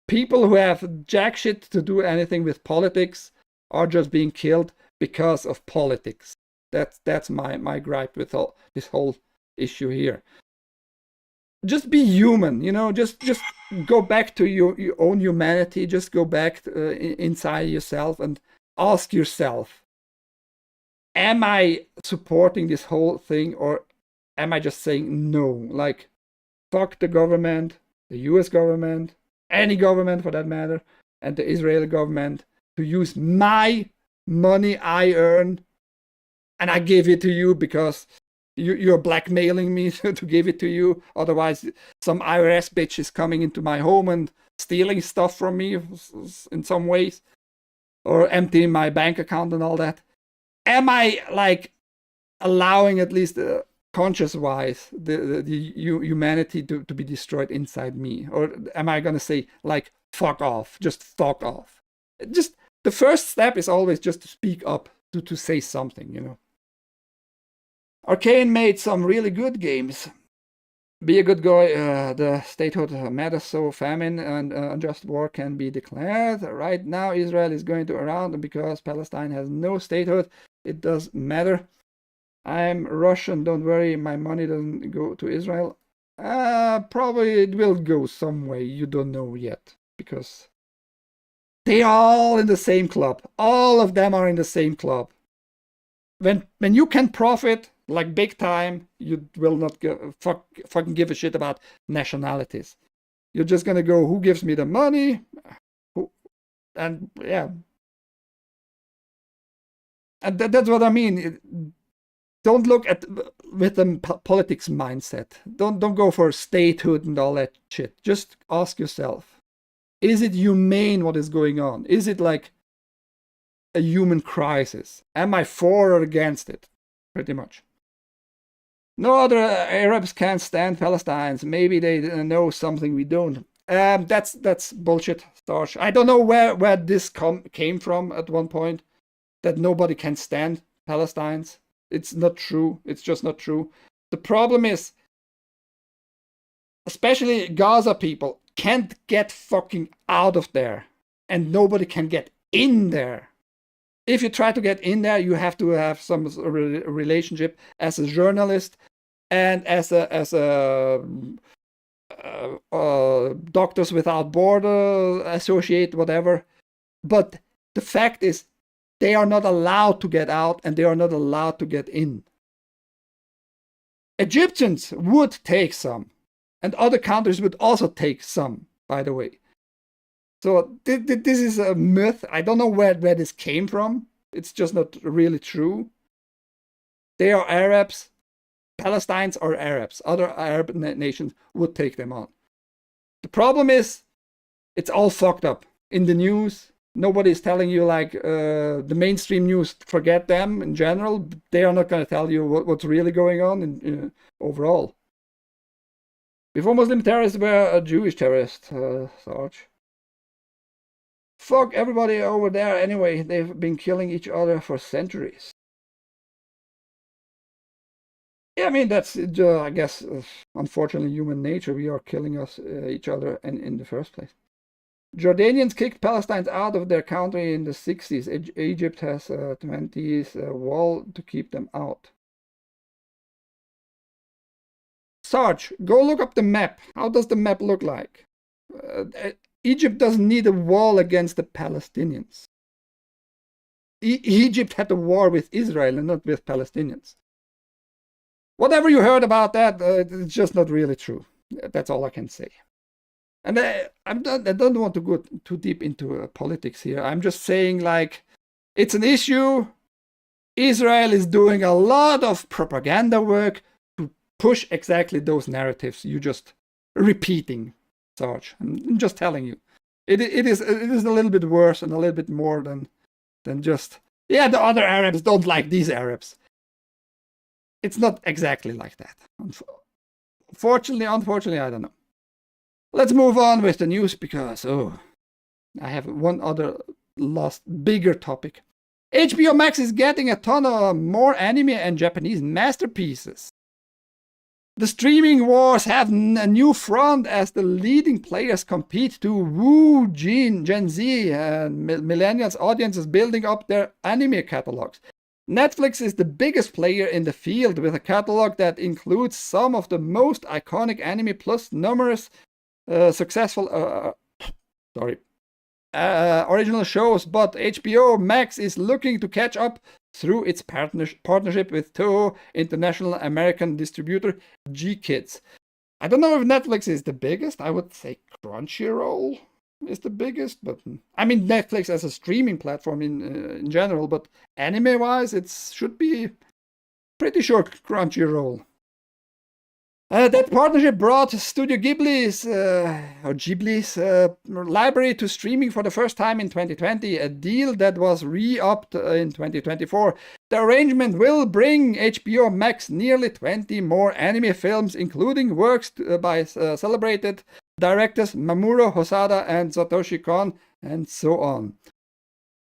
People who have jack shit to do anything with politics are just being killed because of politics. That's my gripe with this whole issue here. Just be human, you know. Just go back to your own humanity. Just go back inside yourself and ask yourself, am I supporting this whole thing, or am I just saying no? Like, fuck the government, the US government, any government for that matter, and the Israeli government to use my money I earn, and I give it to you because you're blackmailing me to give it to you. Otherwise, some IRS bitch is coming into my home and stealing stuff from me in some ways, or emptying my bank account and all that. Am I like allowing, at least conscious-wise, the humanity to be destroyed inside me? Or am I going to say, like, fuck off, just fuck off? Just the first step is always just to speak up, to say something, you know. Arcane made some really good games. Be a good guy, the statehood matters, so famine and unjust war can be declared. Right now, Israel is going to Iran because Palestine has no statehood. It does matter. I'm Russian, don't worry, my money doesn't go to Israel. Probably it will go some way, you don't know yet, because they are all in the same club. All of them are in the same club. When you can profit, like big time, you will not fucking give a shit about nationalities. You're just gonna go, who gives me the money? And yeah. And that's what I mean. Don't look at with the politics mindset. Don't go for statehood and all that shit. Just ask yourself, is it humane what is going on? Is it like a human crisis? Am I for or against it? Pretty much. No other Arabs can stand Palestinians. Maybe they know something we don't. That's bullshit, Starch. I don't know where this came from at one point, that nobody can stand Palestinians. It's not true. It's just not true. The problem is, especially Gaza people can't get fucking out of there, and nobody can get in there. If you try to get in there, you have to have some relationship as a journalist and as a Doctors Without Border associate, whatever. But the fact is, they are not allowed to get out, and they are not allowed to get in. Egyptians would take some, and other countries would also take some, by the way. So this is a myth. I don't know where this came from. It's just not really true. They are Arabs. Palestinians are Arabs. Other Arab nations would take them on. The problem is, it's all fucked up in the news. Nobody is telling you, like, the mainstream news, forget them in general. They are not going to tell you what's really going on in overall. Before Muslim terrorists were a Jewish terrorist, Sarge. Fuck everybody over there anyway. They've been killing each other for centuries. Yeah, I mean, that's, I guess, unfortunately, human nature. We are killing each other in the first place. Jordanians kicked Palestinians out of their country in the 60s. Egypt has a 20s wall to keep them out. Sarge, go look up the map. How does the map look like? Egypt doesn't need a wall against the Palestinians. Egypt had a war with Israel and not with Palestinians. Whatever you heard about that, it's just not really true. That's all I can say. And I don't want to go too deep into politics here. I'm just saying, like, it's an issue. Israel is doing a lot of propaganda work to push exactly those narratives you just repeating, Sarge. I'm just telling you. It is a little bit worse and a little bit more than just, yeah, the other Arabs don't like these Arabs. It's not exactly like that. Unfortunately, I don't know. Let's move on with the news because, I have one other bigger topic. HBO Max is getting a ton of more anime and Japanese masterpieces. The streaming wars have a new front as the leading players compete to woo Gen Z and millennials audiences building up their anime catalogs. Netflix is the biggest player in the field with a catalog that includes some of the most iconic anime plus numerous successful original shows, but HBO Max is looking to catch up through its partnership with Toho international American distributor G-Kids. I don't know if Netflix is the biggest. I would say Crunchyroll is the biggest, but I mean Netflix as a streaming platform in general, but anime-wise, it should be pretty sure Crunchyroll. That partnership brought Studio Ghibli's library to streaming for the first time in 2020, a deal that was re-upped in 2024. The arrangement will bring HBO Max nearly 20 more anime films, including works by celebrated directors Mamoru Hosoda and Satoshi Kon, and so on.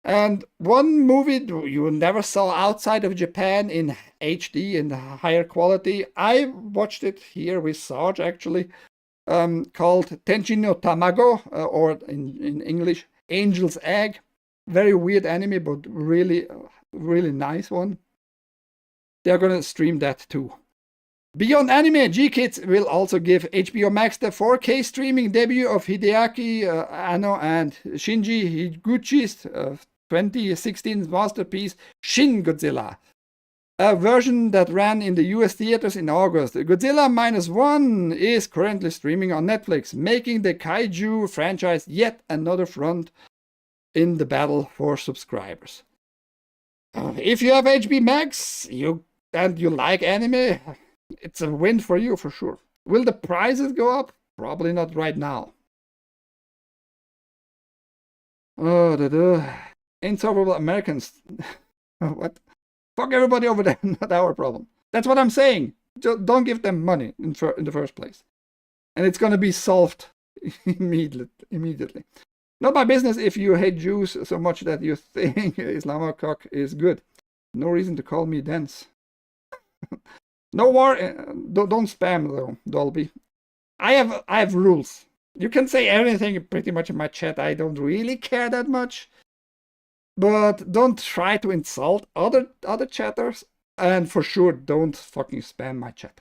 And one movie you never saw outside of Japan in HD in higher quality, I watched it here with Sarge actually, called Tenchi no Tamago, or in English, Angel's Egg. Very weird anime, but really, really nice one. They're gonna stream that too. Beyond anime, G-Kids will also give HBO Max the 4K streaming debut of Hideaki Anno and Shinji Higuchi's 2016 masterpiece Shin Godzilla, a version that ran in the US theaters in August. Godzilla -1 is currently streaming on Netflix, making the kaiju franchise yet another front in the battle for subscribers. If you have HBO Max and you like anime, it's a win for you for sure. Will the prices go up? Probably not right now. Insufferable Americans. What? Fuck everybody over there, not our problem. That's what I'm saying. Just don't give them money in the first place. And it's gonna be solved immediately. Not my business if you hate Jews so much that you think Islamokok is good. No reason to call me dense. No war. Don't spam though, Dolby. I have rules. You can say anything pretty much in my chat. I don't really care that much. But don't try to insult other chatters, and for sure don't fucking spam my chat.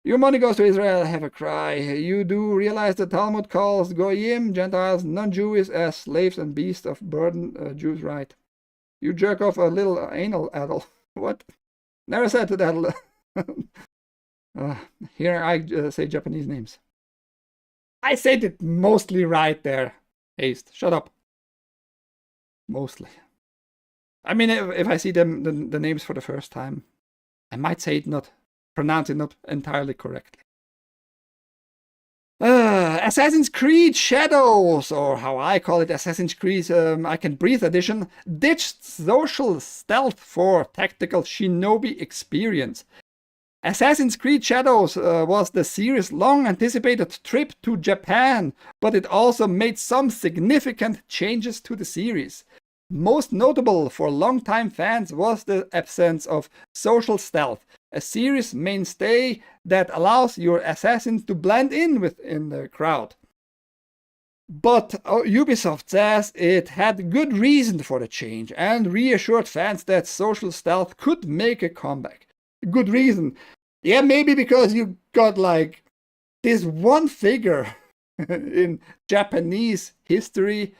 Your money goes to Israel, have a cry. You do realize the Talmud calls Goyim, Gentiles, non-Jewish as slaves and beasts of burden, Jews, right? You jerk off a little anal addle. What? Never said to that. Here I say Japanese names. I said it mostly right there. Haste, shut up. Mostly. I mean, if I see the names for the first time, I might say it pronounce it not entirely correctly. Assassin's Creed Shadows, or how I call it, Assassin's Creed I Can Breathe Edition, ditched social stealth for tactical shinobi experience. Assassin's Creed Shadows was the series' long-anticipated trip to Japan, but it also made some significant changes to the series. Most notable for longtime fans was the absence of social stealth, a series mainstay that allows your assassins to blend in within the crowd. But Ubisoft says it had good reason for the change and reassured fans that social stealth could make a comeback. Good reason. Yeah, maybe because you got like this one figure in Japanese history,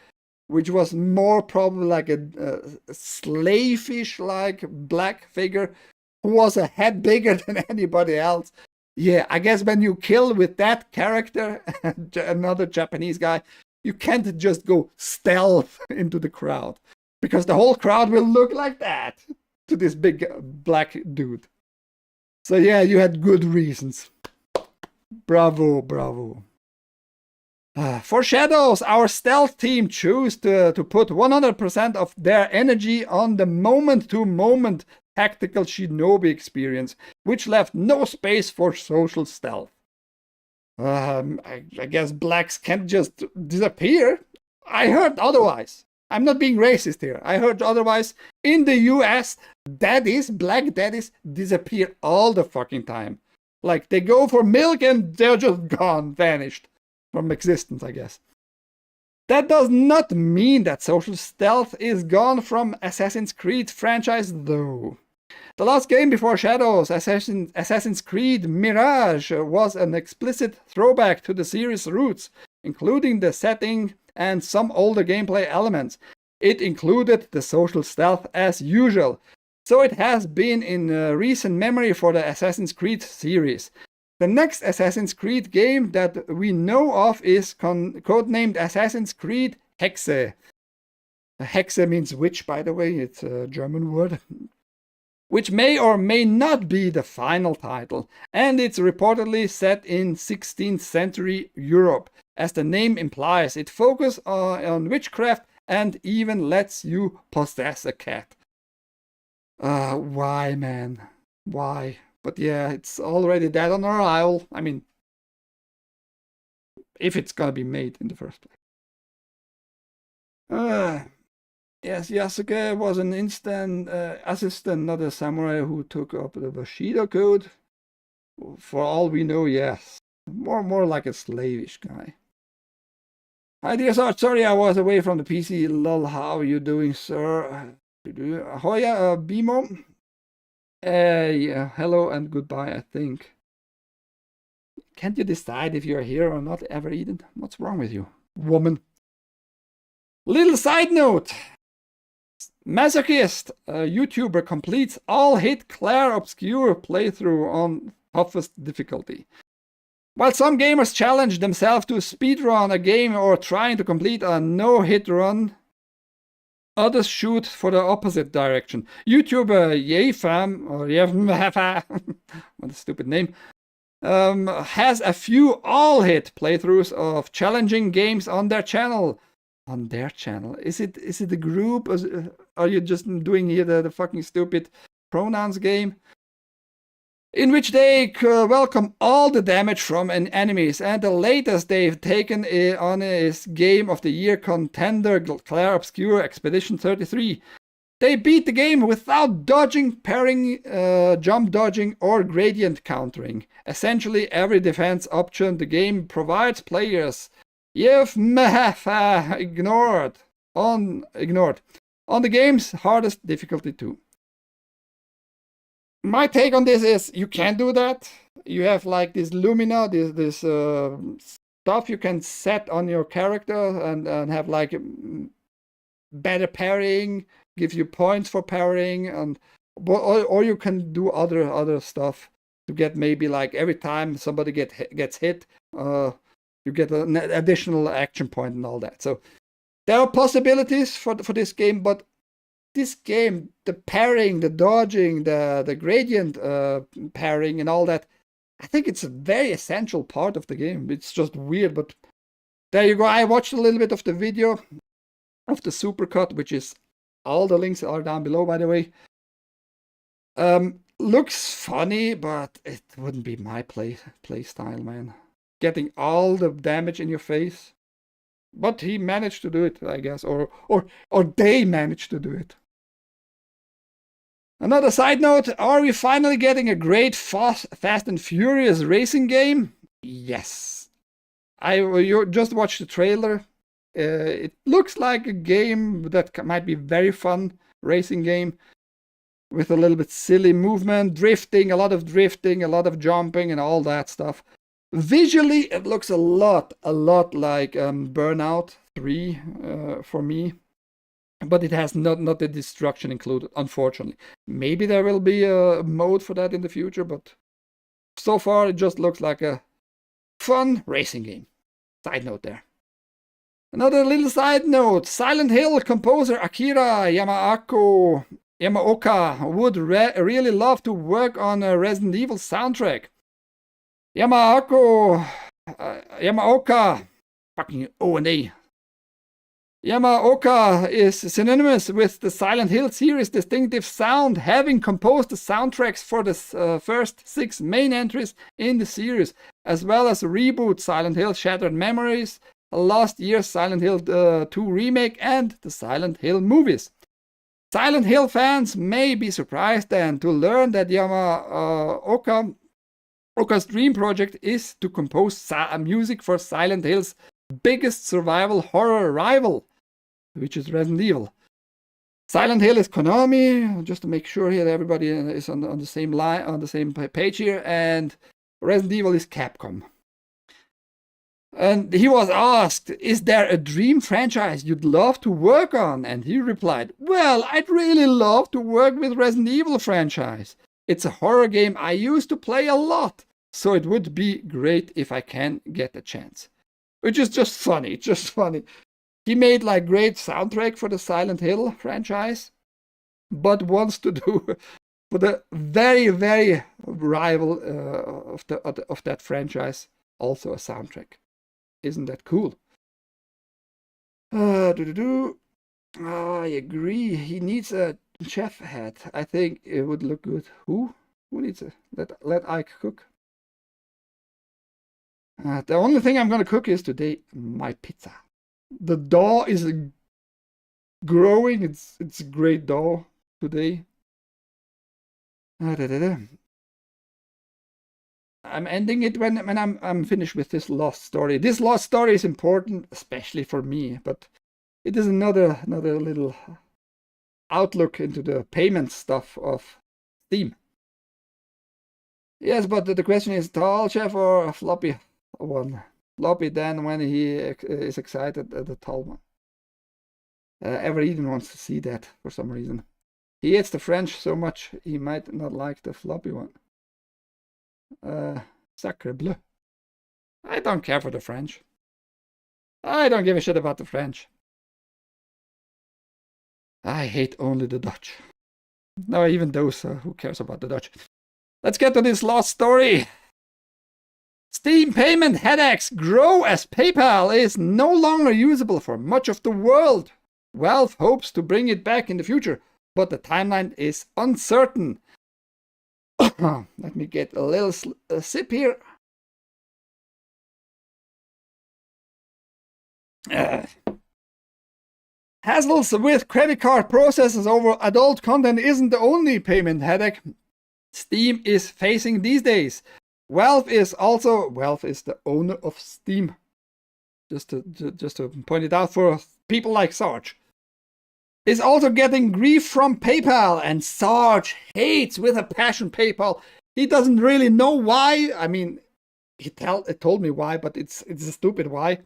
which was more probably like a slavish like black figure who was a head bigger than anybody else. Yeah, I guess when you kill with that character, another Japanese guy, you can't just go stealth into the crowd because the whole crowd will look like that to this big black dude. So yeah, you had good reasons. Bravo, bravo. For Shadows, our stealth team chose to put 100% of their energy on the moment-to-moment tactical shinobi experience, which left no space for social stealth. I guess blacks can't just disappear. I heard otherwise. I'm not being racist here. I heard otherwise. In the US, black daddies disappear all the fucking time. Like, they go for milk and they're just gone, vanished from existence, I guess. That does not mean that social stealth is gone from Assassin's Creed franchise, though. The last game before Shadows, Assassin's Creed Mirage, was an explicit throwback to the series' roots, including the setting and some older gameplay elements. It included the social stealth as usual, so it has been in recent memory for the Assassin's Creed series. The next Assassin's Creed game that we know of is codenamed Assassin's Creed Hexe. Hexe means witch, by the way, it's a German word. Which may or may not be the final title, and it's reportedly set in 16th century Europe. As the name implies, it focuses on witchcraft and even lets you possess a cat. Why, man? Why? But yeah, it's already dead on arrival. I mean, if it's gonna be made in the first place. Yes, Yasuke was an instant assistant, not a samurai who took up the Bushido code. For all we know, yes. More like a slavish guy. Hi dear sir, sorry I was away from the PC. Lol, how are you doing, sir? Hoya, Bimo? Yeah, hello and goodbye, I think. Can't you decide if you're here or not, ever Eden? What's wrong with you, woman? Little side note. Masochist, a YouTuber, completes all-hit Claire Obscure playthrough on toughest difficulty. While some gamers challenge themselves to speedrun a game or trying to complete a no-hit run, others shoot for the opposite direction. YouTuber Yefam, or Yefam, what a stupid name, has a few all-hit playthroughs of challenging games on their channel. On their channel? Is it a group? Or are you just doing here the fucking stupid pronouns game? In which they welcome all the damage from enemies, and the latest they've taken on is Game of the Year contender Claire Obscure Expedition 33. They beat the game without dodging, parrying, jump dodging, or gradient countering. Essentially, every defense option the game provides players you've ignored on the game's hardest difficulty too. My take on this is you can't do that. You have like this Lumina, this stuff you can set on your character and have like better parrying, give you points for parrying, and or you can do other stuff to get maybe like every time somebody gets hit, you get an additional action point and all that. So there are possibilities for this game, but this game, the parrying, the dodging, the gradient parrying and all that, I think it's a very essential part of the game. It's just weird, but there you go. I watched a little bit of the video of the supercut, which is, all the links are down below, by the way. Looks funny, but it wouldn't be my play style, man. Getting all the damage in your face. But he managed to do it, I guess, or they managed to do it. Another side note, are we finally getting a great Fast and Furious racing game? Yes. You just watched the trailer. It looks like a game that might be very fun, racing game, with a little bit silly movement, drifting, a lot of jumping and all that stuff. Visually, it looks a lot like Burnout 3 for me. But it has not the destruction included, unfortunately. Maybe there will be a mode for that in the future, but so far it just looks like a fun racing game. Side note there. Another little side note. Silent Hill composer Akira Yamaoka Yamaoka would really love to work on a Resident Evil soundtrack. Yamaoka, fucking O&A. Yamaoka is synonymous with the Silent Hill series' distinctive sound, having composed the soundtracks for the first 6 main entries in the series, as well as reboot Silent Hill Shattered Memories, last year's Silent Hill 2 remake, and the Silent Hill movies. Silent Hill fans may be surprised then to learn that Yamaoka's dream project is to compose music for Silent Hill's biggest survival horror rival, which is Resident Evil. Silent Hill is Konami, just to make sure here that everybody is on the same line, on the same page here, and Resident Evil is Capcom. And he was asked, is there a dream franchise you'd love to work on? And he replied, well, I'd really love to work with Resident Evil franchise. It's a horror game I used to play a lot, so it would be great if I can get a chance. Which is just funny, just funny. He made like great soundtrack for the Silent Hill franchise, but wants to do for the very, very rival of that franchise also a soundtrack. Isn't that cool? I agree. He needs a chef hat. I think it would look good. Who needs a let Ike cook? The only thing I'm gonna cook is today my pizza. The dough is growing. It's a great dough today. I'm ending it when I'm finished with this lost story. This lost story is important, especially for me, but it is another little outlook into the payment stuff of Steam. Yes, but the question is tall chef or a floppy one? Floppy then when he is excited at the tall one. Everyone wants to see that for some reason. He hates the French so much he might not like the floppy one. Sacre bleu. I don't care for the French. I don't give a shit about the French. I hate only the Dutch. No, even those, who cares about the Dutch? Let's get to this last story. Steam payment headaches grow as PayPal is no longer usable for much of the world. Valve hopes to bring it back in the future, but the timeline is uncertain. Let me get a little sip here. Hassles with credit card processes over adult content isn't the only payment headache Steam is facing these days. Valve is the owner of Steam. Just to point it out for people like Sarge. Is also getting grief from PayPal, and Sarge hates with a passion PayPal. He doesn't really know why. I mean, it told me why, but it's a stupid why.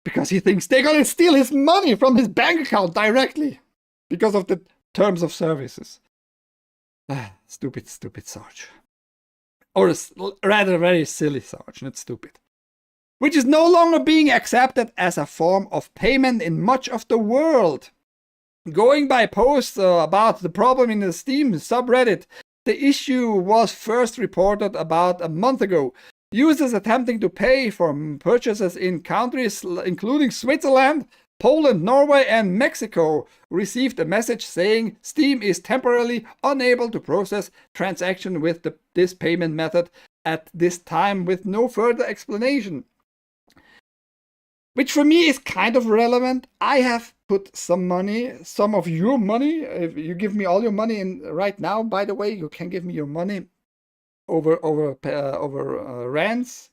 Because he thinks they're gonna steal his money from his bank account directly because of the terms of services. Stupid Sarge. Or rather, very silly Sarge, not stupid. Which is no longer being accepted as a form of payment in much of the world. Going by posts about the problem in the Steam subreddit, the issue was first reported about a month ago. Users attempting to pay for purchases in countries including Switzerland, Poland, Norway, and Mexico received a message saying Steam is temporarily unable to process transaction with this payment method at this time, with no further explanation. Which for me is kind of relevant. I have put some of your money. If you give me all your money right now, by the way, you can give me your money over rands.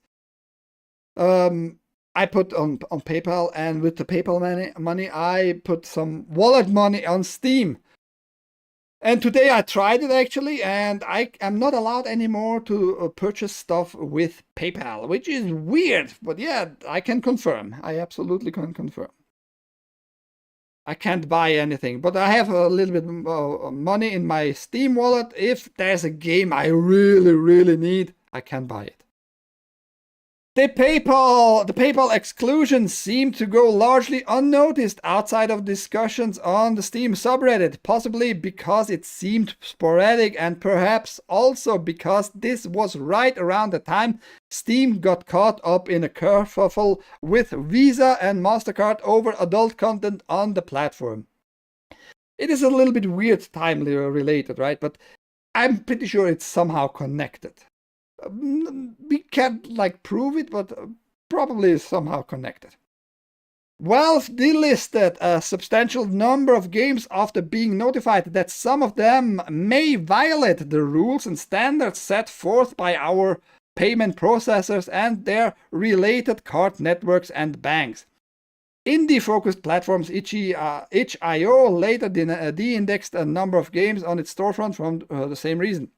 I put on PayPal, and with the PayPal money, I put some wallet money on Steam. And today I tried it actually, and I am not allowed anymore to purchase stuff with PayPal, which is weird. But yeah, I can confirm. I absolutely can confirm. I can't buy anything, but I have a little bit of money in my Steam wallet. If there's a game I really, really need, I can buy it. The PayPal exclusions seem to go largely unnoticed outside of discussions on the Steam subreddit, possibly because it seemed sporadic and perhaps also because this was right around the time Steam got caught up in a kerfuffle with Visa and MasterCard over adult content on the platform. It is a little bit weird timely related, right? But I'm pretty sure it's somehow connected. We can't like prove it, but probably somehow connected. Valve delisted a substantial number of games after being notified that some of them may violate the rules and standards set forth by our payment processors and their related card networks and banks. Indie-focused platforms itch.io later de-indexed a number of games on its storefront from the same reason.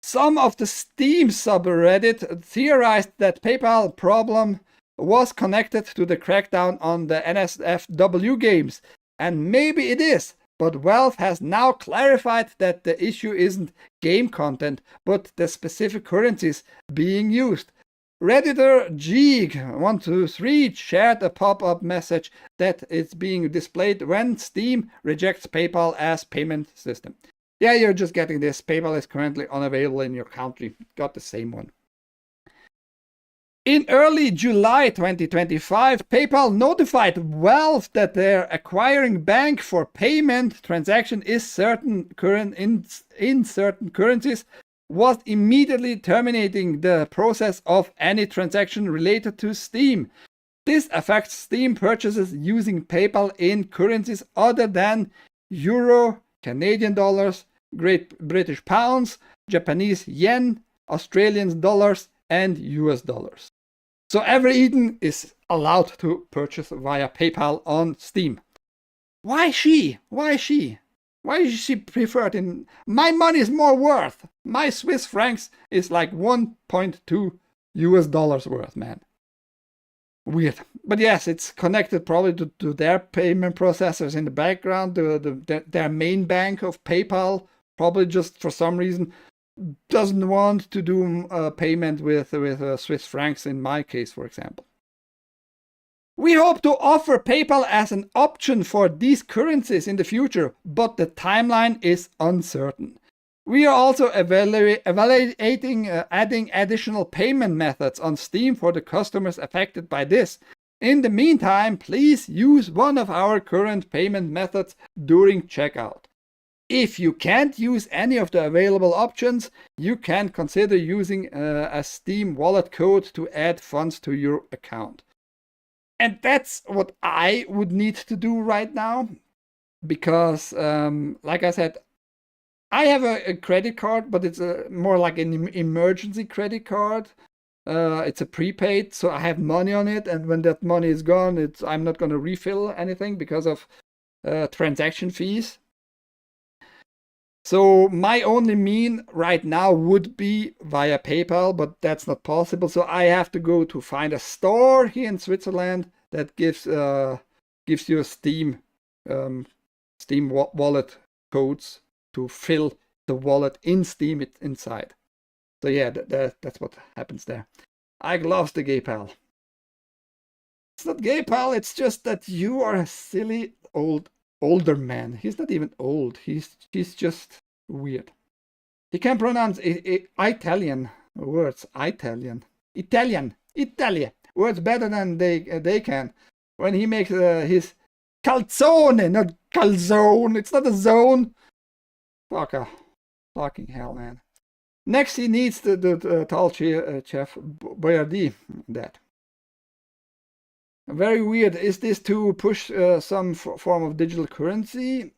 Some of the Steam subreddit theorized that PayPal problem was connected to the crackdown on the NSFW games, and maybe it is, but Valve has now clarified that the issue isn't game content, but the specific currencies being used. Redditor Geek123 shared a pop-up message that it's being displayed when Steam rejects PayPal as payment system. Yeah, you're just getting this. PayPal is currently unavailable in your country. Got the same one. In early July 2025, PayPal notified Valve that their acquiring bank for payment transaction in certain currencies was immediately terminating the process of any transaction related to Steam. This affects Steam purchases using PayPal in currencies other than Euro, Canadian dollars, Great British pounds, Japanese yen, Australian dollars, and US dollars. So every Eden is allowed to purchase via PayPal on Steam. Why she? Why is she preferred in... My money is more worth. My Swiss francs is like 1.2 US dollars worth, man. Weird. But yes, it's connected probably to their payment processors in the background, their main bank of PayPal. Probably just for some reason doesn't want to do payment with Swiss francs in my case, for example. We hope to offer PayPal as an option for these currencies in the future, but the timeline is uncertain. We are also evaluating adding additional payment methods on Steam for the customers affected by this. In the meantime, please use one of our current payment methods during checkout. If you can't use any of the available options, you can consider using a Steam wallet code to add funds to your account. And that's what I would need to do right now, because like I said, I have a credit card, but it's more like an emergency credit card. It's a prepaid, so I have money on it, and when that money is gone, I'm not going to refill anything because of transaction fees. So my only mean right now would be via PayPal, but that's not possible. So I have to go to find a store here in Switzerland that gives you a Steam wallet codes to fill the wallet in Steam inside. So yeah, that's what happens there. I love the gay pal. It's not gay pal, it's just that you are a silly older man. He's not even old. He's just weird. He can pronounce Italian words. Italian words better than they can. When he makes his calzone, not calzone. It's not a zone. Fucking hell, man. Next, he needs the tall chef BRD. That. Very weird. Is this to push some form of digital currency?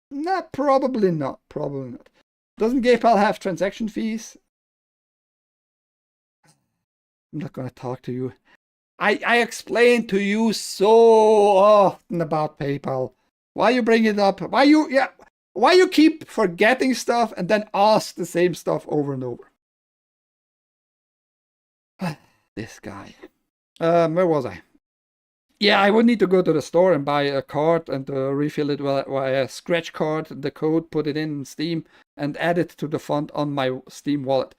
Nah, probably not. Probably not. Doesn't PayPal have transaction fees? I'm not gonna talk to you. I explained to you so often about PayPal. Why you bring it up? Why you keep forgetting stuff and then ask the same stuff over and over? This guy. Where was I? Yeah, I would need to go to the store and buy a card and refill it via a scratch card, the code, put it in Steam, and add it to the font on my Steam wallet.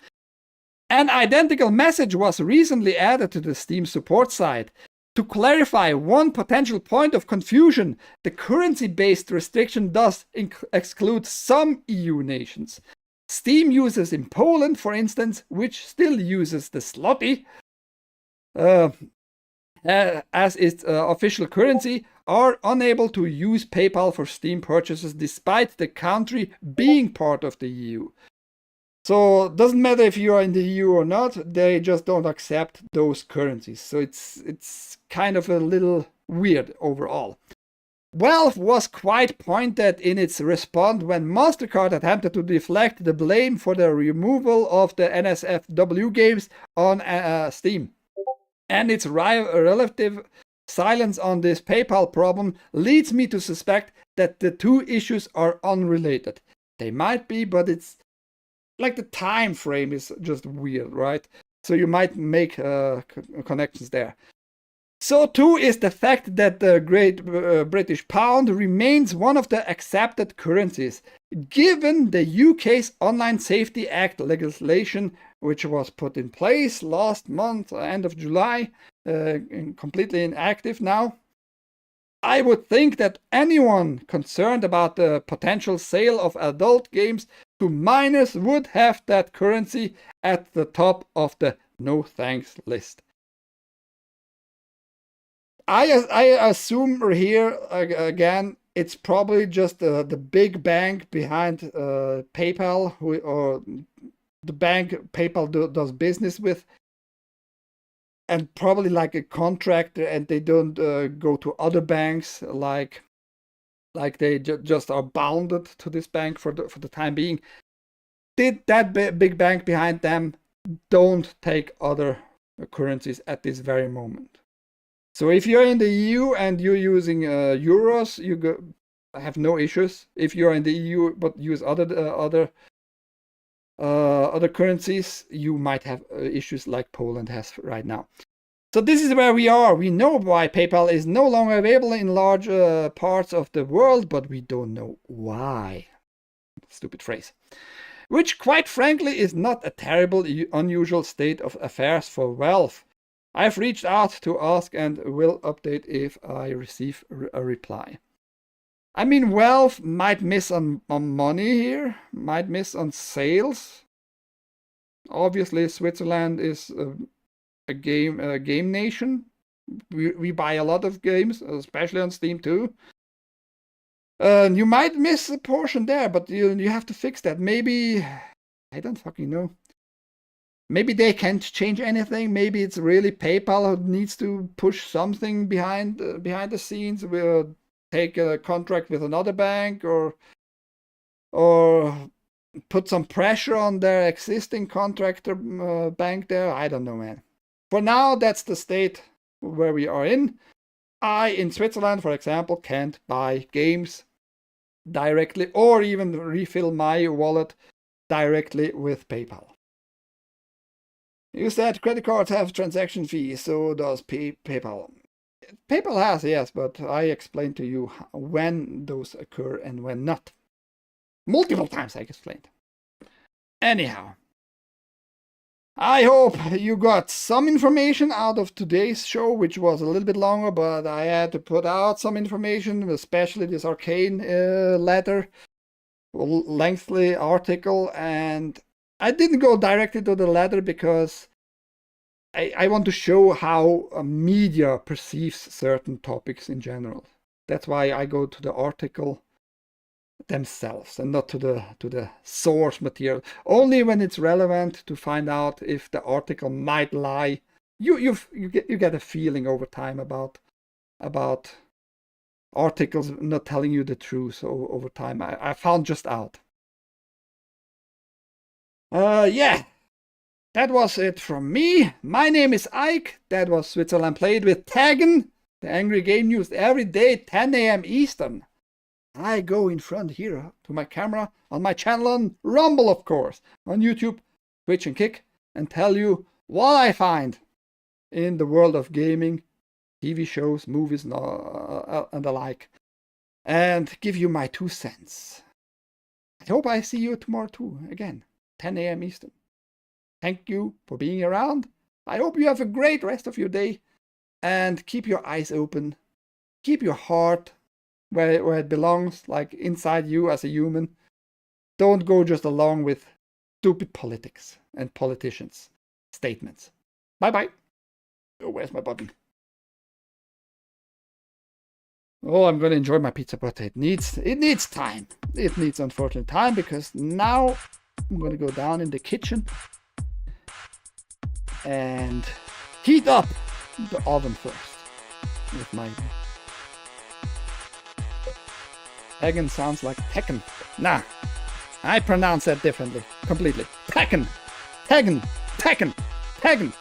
An identical message was recently added to the Steam support site. To clarify one potential point of confusion, the currency-based restriction does exclude some EU nations. Steam users in Poland, for instance, which still uses the zloty as its official currency, are unable to use PayPal for Steam purchases despite the country being part of the EU. So it doesn't matter if you are in the EU or not, they just don't accept those currencies. So it's kind of a little weird overall. Valve was quite pointed in its response when MasterCard attempted to deflect the blame for the removal of the NSFW games on Steam. And its relative silence on this PayPal problem leads me to suspect that the two issues are unrelated. They might be, but it's like the time frame is just weird, right? So you might make connections there. So too is the fact that the Great British Pound remains one of the accepted currencies, given the UK's Online Safety Act legislation, which was put in place last month, end of July, completely inactive now. I would think that anyone concerned about the potential sale of adult games to minors would have that currency at the top of the no thanks list. I assume here, again, it's probably just the big bank behind PayPal, or the bank PayPal does business with, and probably like a contractor, and they don't go to other banks like they just are bounded to this bank for the time being. Did that big bank behind them don't take other currencies at this very moment. So if you're in the EU and you're using euros, you have no issues. If you're in the EU but use other currencies, you might have issues like Poland has right now. So this is where we are. We know why PayPal is no longer available in large parts of the world, but we don't know why. Stupid phrase. Which, quite frankly, is not a terrible, unusual state of affairs for Valve. I've reached out to ask and will update if I receive a reply. I mean, Valve might miss on money here, might miss on sales. Obviously, Switzerland is a game nation. We buy a lot of games, especially on Steam too. You might miss a portion there, but you have to fix that. Maybe, I don't fucking know. Maybe they can't change anything. Maybe it's really PayPal who needs to push something behind the scenes. We'll take a contract with another bank, or put some pressure on their existing contractor bank there. I don't know, man. For now, that's the state where we are in. I, in Switzerland, for example, can't buy games directly or even refill my wallet directly with PayPal. You said credit cards have transaction fees, so does PayPal. PayPal has, yes, but I explained to you when those occur and when not. Multiple times I explained. Anyhow, I hope you got some information out of today's show, which was a little bit longer, but I had to put out some information, especially this arcane letter, lengthy article, and I didn't go directly to the letter because I want to show how media perceives certain topics in general. That's why I go to the article themselves and not to the source material. Only when it's relevant to find out if the article might lie. You get a feeling over time about articles not telling you the truth over time. I found just out. Yeah, that was it from me. My name is Ike. That was Switzerland.playit with TAGN, the Angry Game News, every day, 10 a.m. Eastern. I go in front here to my camera on my channel on Rumble, of course, on YouTube, Twitch, and Kick, and tell you what I find in the world of gaming, TV shows, movies, and the like, and give you my 2 cents. I hope I see you tomorrow too, again, 10 a.m. Eastern. Thank you for being around. I hope you have a great rest of your day, and keep your eyes open. Keep your heart where it belongs, like inside you as a human. Don't go just along with stupid politics and politicians' statements. Bye-bye. Oh, where's my button? Oh, I'm going to enjoy my pizza, but it needs time. It needs, unfortunate time, because now I'm going to go down in the kitchen and heat up the oven first with my... TAGN sounds like Tekken. Nah, I pronounce that differently, completely. Tekken, TAGN, Tekken, TAGN.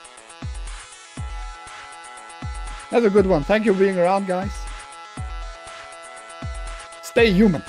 That's a good one. Thank you for being around, guys. Stay human.